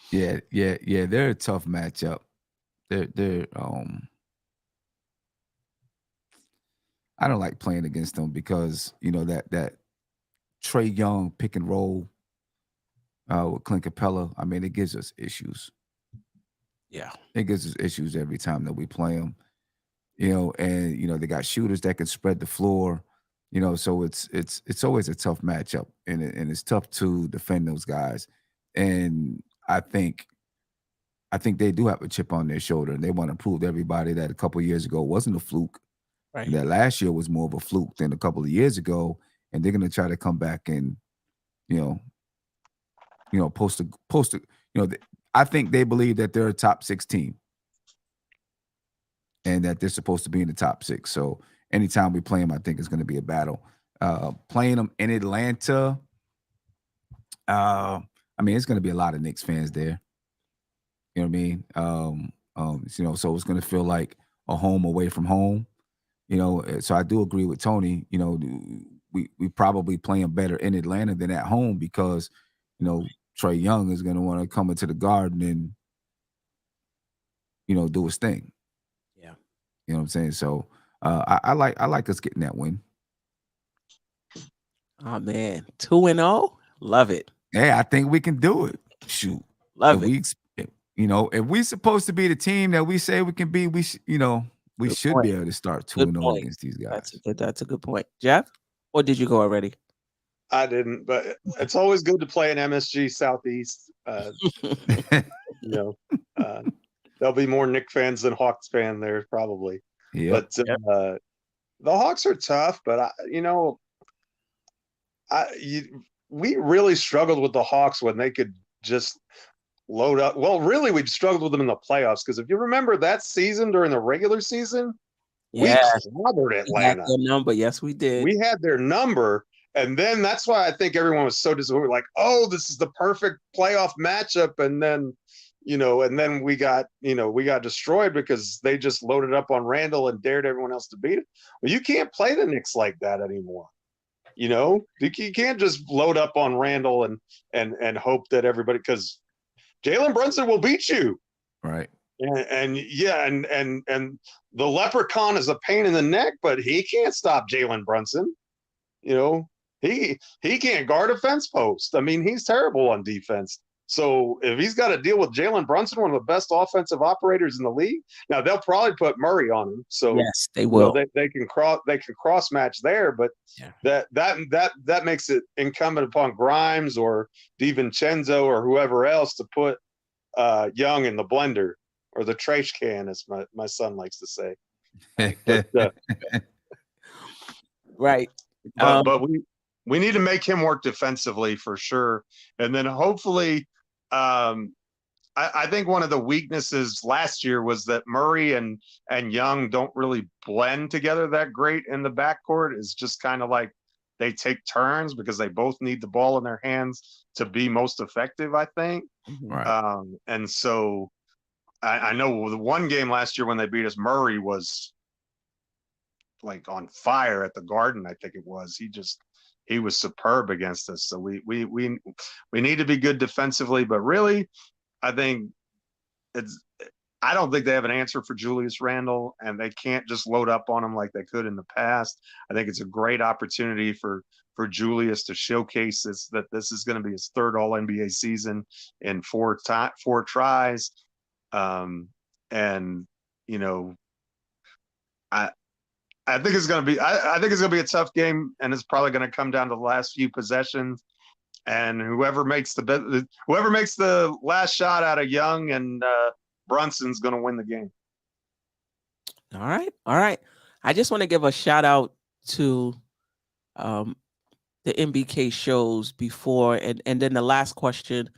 Yeah. They're a tough matchup. They're I don't like playing against them because that Trae Young pick and roll with Clint Capella. I mean, it gives us issues. Yeah, it gives us issues every time that we play them. And they got shooters that can spread the floor. So it's always a tough matchup, and it's tough to defend those guys. And I think they do have a chip on their shoulder, and they want to prove to everybody that a couple of years ago wasn't a fluke. right. And that last year was more of a fluke than a couple of years ago, and they're going to try to come back and, post a. I think they believe that they're a top 6 team, and that they're supposed to be in the top 6. So anytime we play them, I think it's going to be a battle. Playing them in Atlanta, it's going to be a lot of Knicks fans there. You know what I mean? So it's going to feel like a home away from home. So I do agree with Tony. We probably playing better in Atlanta than at home because, Trae Young is going to want to come into the Garden and, do his thing. Yeah. You know what I'm saying? So I like us getting that win. Oh man, 2-0, love it. Yeah, I think we can do it. Shoot, love it. If we supposed to be the team that we say we can be, we should be able to start 2-0 against these guys. That's a good point. Jeff, or did you go already? I didn't, but it's always good to play an MSG Southeast. There'll be more Knicks fans than Hawks fan there probably. Yeah. But the Hawks are tough, but we really struggled with the Hawks when they could just load up. Well, really, we struggled with them in the playoffs because if you remember that season during the regular season, we clobbered Atlanta. We had their number. Yes, we did. We had their number. And then that's why I think everyone was so disappointed. Like, oh, this is the perfect playoff matchup. And then, and then we got destroyed because they just loaded up on Randall and dared everyone else to beat it. Well, you can't play the Knicks like that anymore. You can't just load up on Randall and hope that everybody, because Jalen Brunson will beat you. Right. And the leprechaun is a pain in the neck, but he can't stop Jalen Brunson. He can't guard a fence post. I mean, he's terrible on defense. So if he's got to deal with Jalen Brunson, one of the best offensive operators in the league, now they'll probably put Murray on him. So yes, they will. They can cross match there, but that makes it incumbent upon Grimes or DiVincenzo or whoever else to put Young in the blender or the trash can, as my son likes to say. But, right. But we need to make him work defensively for sure, and then hopefully. I think one of the weaknesses last year was that Murray and Young don't really blend together that great in the backcourt. It's just kind of like they take turns because they both need the ball in their hands to be most effective, I think. Right. And so I know the one game last year when they beat us, Murray was like on fire at the Garden, I think it was. He was superb against us. So we need to be good defensively, but really, I don't think they have an answer for Julius Randle, and they can't just load up on him like they could in the past. I think it's a great opportunity for Julius to showcase that this is going to be his third All-NBA season in four tries. I think it's going to be. I think it's going to be a tough game, and it's probably going to come down to the last few possessions. And whoever makes the last shot out of Young and Brunson's going to win the game. All right. I just want to give a shout out to the MBK shows before, and then the last question,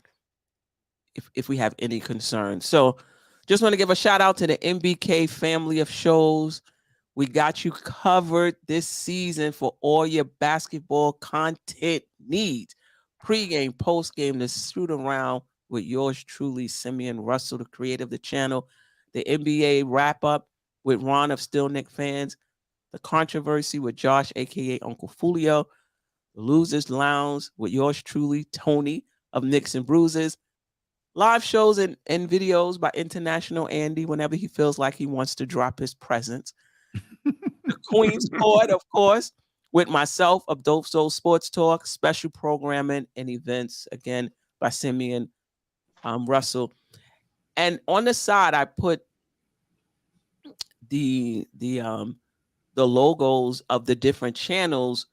if we have any concerns. So, just want to give a shout out to the MBK family of shows. We got you covered this season for all your basketball content needs. Pre-game, post-game, to shoot around with yours truly, Simeon Russell, the creator of the channel. The NBA wrap-up with Ron of Still Knick Fans. The controversy with Josh, a.k.a. Uncle Fulio. The Losers Lounge with yours truly, Tony of Knicks and Bruises. Live shows and videos by International Andy whenever he feels like he wants to drop his presence. The Queen's Court, of course, with myself of Dope Soul Sports Talk, special programming and events, again, by Simeon Russell. And on the side, I put the logos of the different channels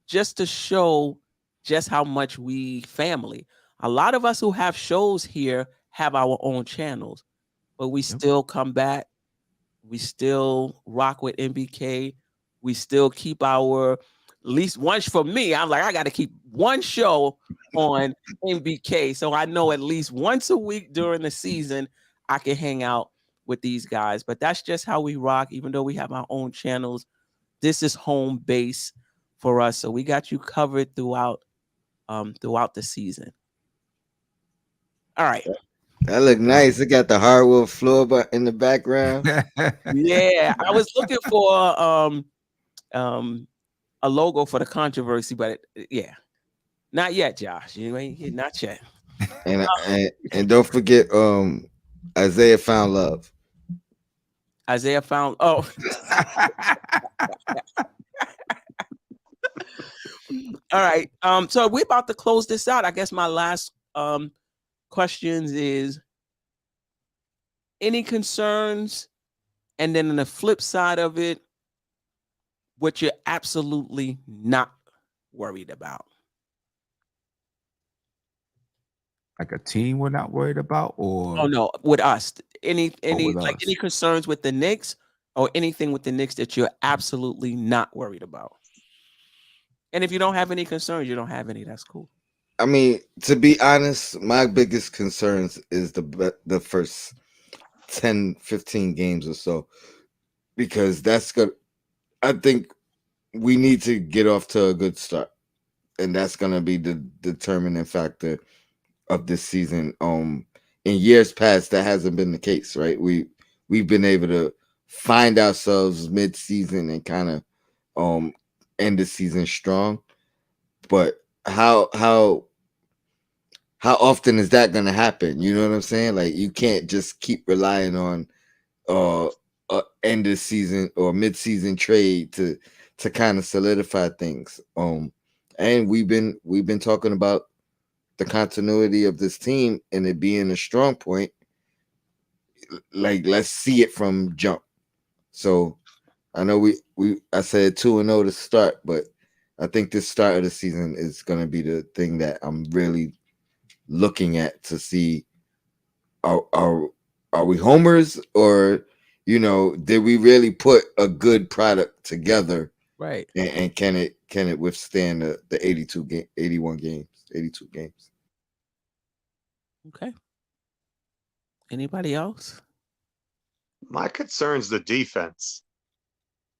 just to show just how much we family. A lot of us who have shows here have our own channels, but we still come back. We still rock with MBK. We still keep our, at least once for me, I'm like, I got to keep one show on MBK. So I know at least once a week during the season, I can hang out with these guys. But that's just how we rock, even though we have our own channels. This is home base for us. So we got you covered throughout the season. All right. That look nice. It got the hardwood floor in the background. Yeah, I was looking for a logo for the controversy, but not yet, Josh. You ain't not yet. And don't forget, Isaiah found love. Isaiah found. Oh. All right. So we're about to close this out. I guess my last questions is any concerns, and then on the flip side of it, what you're absolutely not worried about. Like a team we're not worried about, or oh no, with us, any with like us. any concerns with the Knicks or anything with the Knicks that you're absolutely not worried about. And if you don't have any concerns, you don't have any. That's cool. I mean, to be honest, my biggest concerns is the first 10, 15 games or so, because that's good. I think we need to get off to a good start, and that's going to be the determining factor of this season. in years past that hasn't been the case, right? We've been able to find ourselves mid-season and kind of end the season strong. But how often is that going to happen? You know what I'm saying? Like, you can't just keep relying on end of season or mid-season trade to kind of solidify things. And we've been talking about the continuity of this team and it being a strong point. Like, let's see it from jump. So I know I said 2-0 to start, but I think this start of the season is going to be the thing that I'm really looking at to see are we homers, or did we really put a good product together, Right. and can it withstand the 82 games. Okay. Anybody else? My concern's the defense.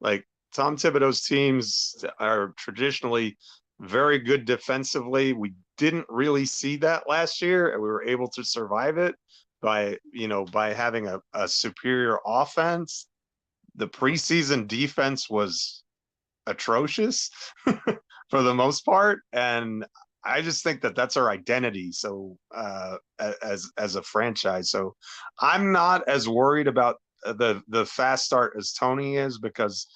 Like, Tom Thibodeau's teams are traditionally very good defensively. We didn't really see that last year, and we were able to survive it by having a superior offense. The preseason defense was atrocious for the most part, and I just think that that's our identity. So as a franchise, so I'm not as worried about the fast start as Tony is, because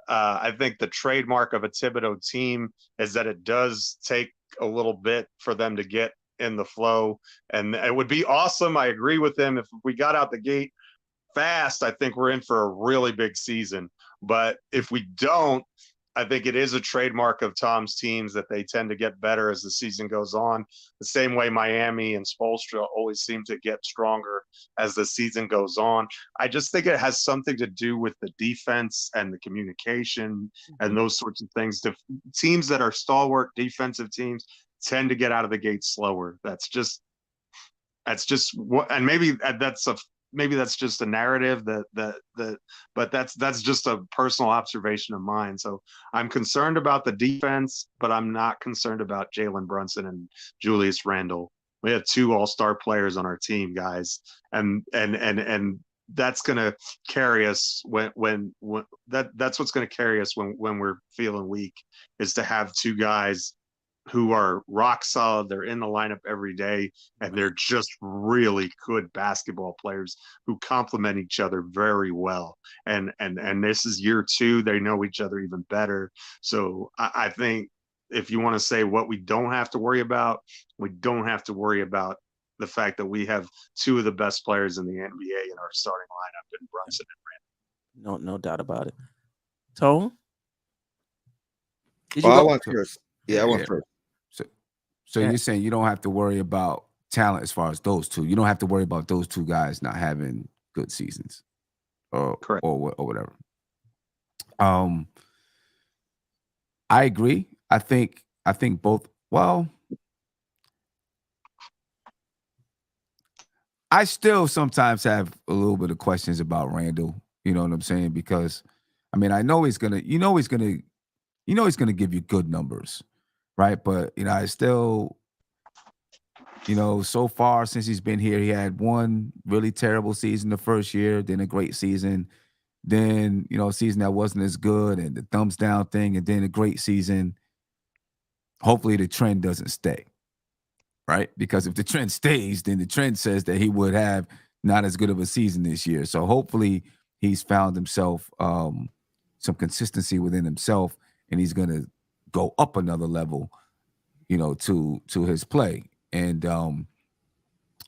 I think the trademark of a Thibodeau team is that it does take a little bit for them to get in the flow, and it would be awesome. I agree with him. If we got out the gate fast, I think we're in for a really big season. But if we don't, I think it is a trademark of Tom's teams that they tend to get better as the season goes on. The same way Miami and Spoelstra always seem to get stronger as the season goes on. I just think it has something to do with the defense and the communication and those sorts of things. The teams that are stalwart defensive teams tend to get out of the gate slower. That's just what, and maybe that's just a narrative but that's just a personal observation of mine. So I'm concerned about the defense, but I'm not concerned about Jalen Brunson and Julius Randle. We have 2 all-star players on our team, guys, and that's going to carry us that's what's going to carry us when we're feeling weak, is to have 2 guys who are rock solid. They're in the lineup every day, and they're just really good basketball players who complement each other very well. And this is year 2. They know each other even better. So I think if you want to say what we don't have to worry about, we don't have to worry about the fact that we have 2 of the best players in the NBA in our starting lineup in Brunson and Randle. No doubt about it. Tone? Did I want first. Yeah, I want first. So you're saying you don't have to worry about talent as far as those 2. You don't have to worry about those 2 guys not having good seasons, or whatever. I agree. I think both. Well, I still sometimes have a little bit of questions about Randall. You know what I'm saying? Because I mean, I know he's gonna give you good numbers, right? But I still, so far since he's been here, he had one really terrible season the first year, then a great season, then a season that wasn't as good, and the thumbs down thing, and then a great season. Hopefully the trend doesn't stay, right? Because if the trend stays, then the trend says that he would have not as good of a season this year. So hopefully he's found himself some consistency within himself, and he's going to go up another level, to his play. And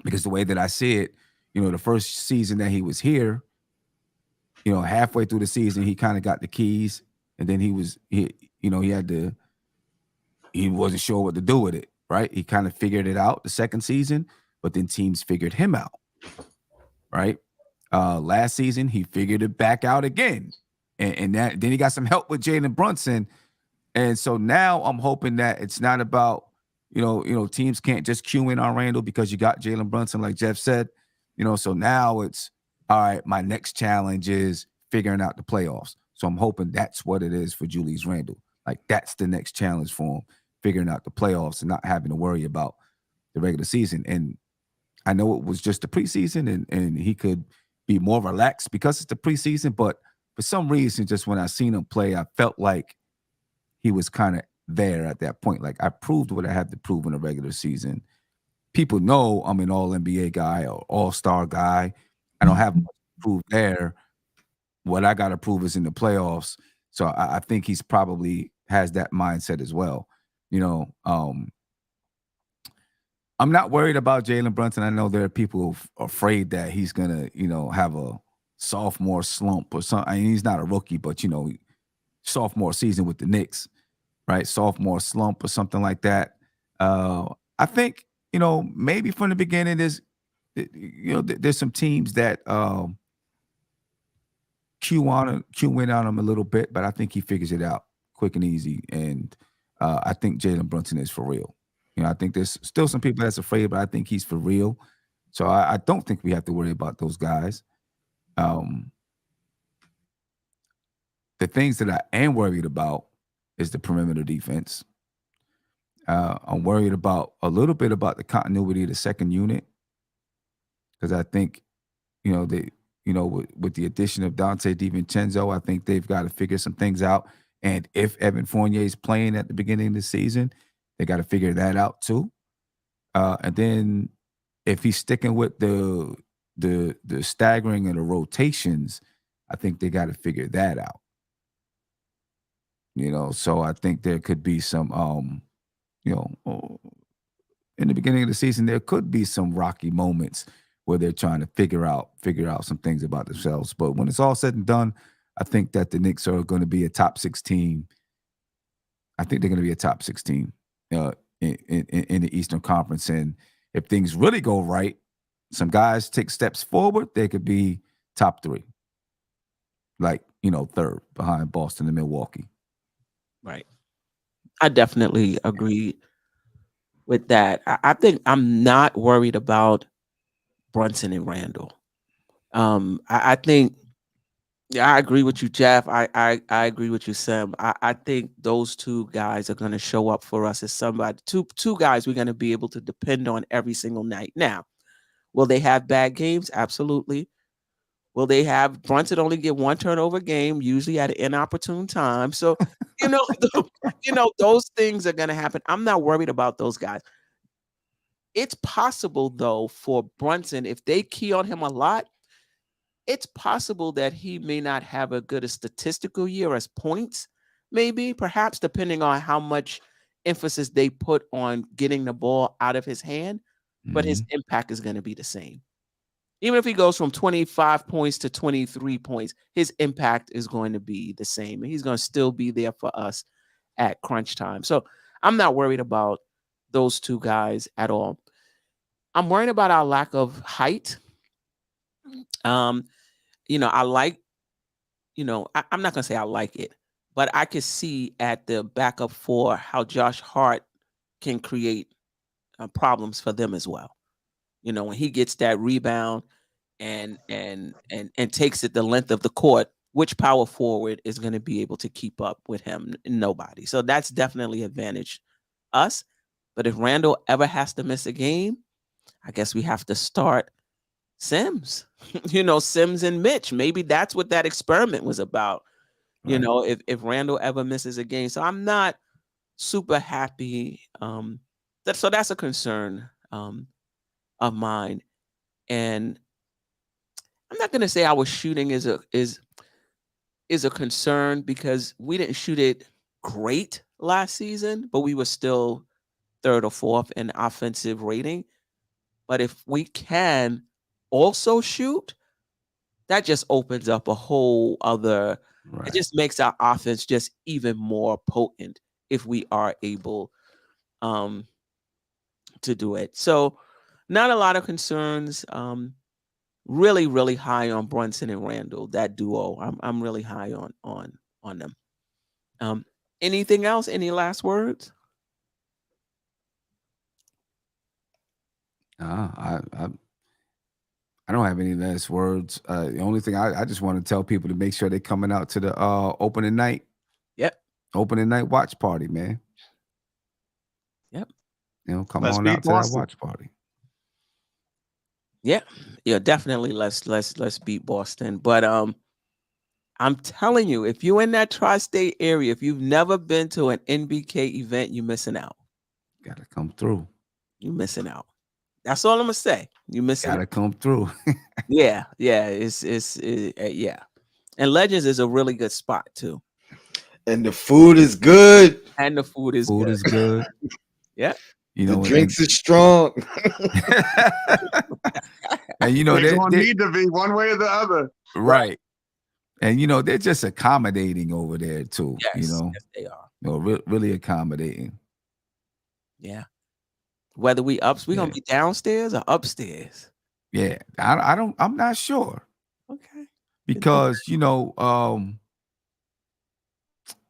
because the way that I see it, the first season that he was here, halfway through the season, he kind of got the keys, and then he wasn't sure what to do with it, right? He kind of figured it out the second season, but then teams figured him out, right? Last season, he figured it back out again. And then he got some help with Jalen Brunson. And so now I'm hoping that it's not about, teams can't just cue in on Randall because you got Jalen Brunson, like Jeff said. So now it's, all right, my next challenge is figuring out the playoffs. So I'm hoping that's what it is for Julius Randle. Like, that's the next challenge for him, figuring out the playoffs and not having to worry about the regular season. And I know it was just the preseason and he could be more relaxed because it's the preseason, but for some reason, just when I seen him play, I felt like he was kind of there at that point. Like I proved what I had to prove in the regular season. People know I'm an all NBA guy or all-star guy. I don't have much to prove there. What I got to prove is in the playoffs. So I think he's probably has that mindset as well. I'm not worried about Jalen Brunson. I know there are people afraid that he's gonna, have a sophomore slump or something. I mean, he's not a rookie, but sophomore season with the Knicks, right? Sophomore slump or something like that. I think, maybe from the beginning, there's some teams that Q went on him a little bit, but I think he figures it out quick and easy. And I think Jalen Brunson is for real. I think there's still some people that's afraid, but I think he's for real. So I don't think we have to worry about those guys. The things that I am worried about is the perimeter defense. I'm worried a little bit about the continuity of the second unit because I think, with the addition of Dante DiVincenzo, I think they've got to figure some things out. And if Evan Fournier is playing at the beginning of the season, they got to figure that out too. And then if he's sticking with the staggering and the rotations, I think they got to figure that out. So I think there could be some, in the beginning of the season, there could be some rocky moments where they're trying to figure out some things about themselves. But when it's all said and done, I think that the Knicks are going to be a top 6 team. I think they're going to be a top 6 team in the Eastern Conference. And if things really go right, some guys take steps forward, they could be top 3. Like, third behind Boston and Milwaukee. Right. I definitely agree with that. I think I'm not worried about Brunson and Randall. I think, I agree with you, Jeff. I agree with you, Sam. I think those two guys are going to show up for us as somebody. Two guys we're going to be able to depend on every single night. Now, will they have bad games? Absolutely. Will they have Brunson only get 1 turnover game, usually at an inopportune time? So, those things are going to happen. I'm not worried about those guys. It's possible, though, for Brunson, if they key on him a lot, it's possible that he may not have a good statistical year as points, maybe, perhaps, depending on how much emphasis they put on getting the ball out of his hand. But his impact is going to be the same. Even if he goes from 25 points to 23 points, his impact is going to be the same. And he's going to still be there for us at crunch time. So I'm not worried about those two guys at all. I'm worried about our lack of height. I like, I'm not going to say I like it, but I could see at the backup 4 how Josh Hart can create problems for them as well. When he gets that rebound and takes it the length of the court, which power forward is going to be able to keep up with him? Nobody. So that's definitely advantage us. But if Randall ever has to miss a game, I guess we have to start Sims, Sims and Mitch. Maybe that's what that experiment was about. Right. If Randall ever misses a game. So I'm not super happy. That's a concern of mine. And I'm not going to say our shooting is a concern because we didn't shoot it great last season, but we were still 3rd or 4th in offensive rating. But if we can also shoot, that just opens up a whole other, right. It just makes our offense just even more potent if we are able to do it. So not a lot of concerns. Really, really high on Brunson and Randall, that duo. I'm really high on them. Anything else? Any last words? I don't have any last words. The only thing I just want to tell people to make sure they're coming out to the opening night. Yep. Opening night watch party, man. Yep. Come on out to that watch party. Yeah, definitely. Let's beat Boston. But I'm telling you, if you're in that tri-state area, if you've never been to an NBK event, you're missing out. Gotta come through. You're missing out. That's all I'm gonna say. You're missing Gotta out. come through. Yeah. Yeah. And Legends is a really good spot too. And the food is good. And the food is Food good. is good. Yeah. You The know, drinks is strong. and you know They don't they need to be one way or the other. right. And you know they're just accommodating over there too. Yes, You know, yes, they are. really accommodating. Yeah. Whether we're gonna be downstairs or upstairs. Yeah, I'm not sure Okay. because you know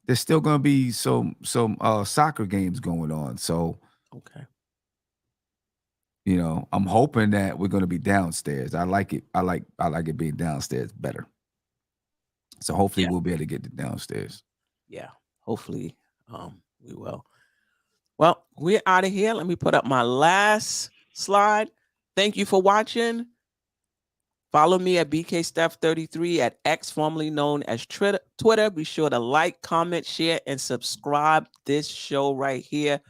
there's still gonna be some soccer games going on. So Okay. you know, I'm hoping that we're gonna be downstairs. I like it. I like it being downstairs better. So hopefully Yeah. we'll be able to get to downstairs. Yeah. Hopefully, we will. Well, we're out of here. Let me put up my last slide. Thank you for watching. Follow me at BKSteph33 at X, formerly known as Twitter. Be sure to like, comment, share, and subscribe this show right here.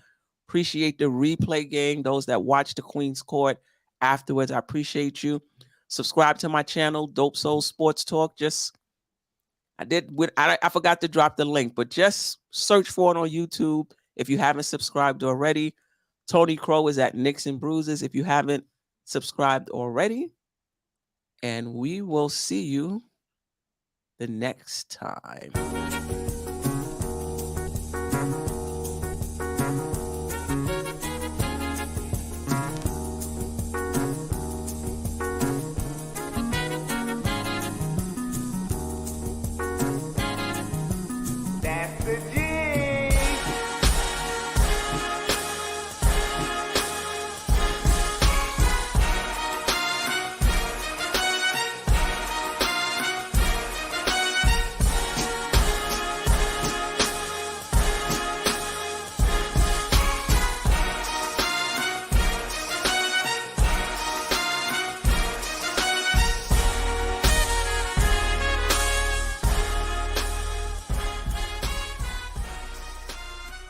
Appreciate the replay gang. Those that watch the Queen's Court afterwards, I appreciate you. Subscribe to my channel, Dope Soul Sports Talk. I forgot to drop the link, but just search for it on YouTube if you haven't subscribed already. Tony Crow is at Knicks and Bruises if you haven't subscribed already. And we will see you the next time.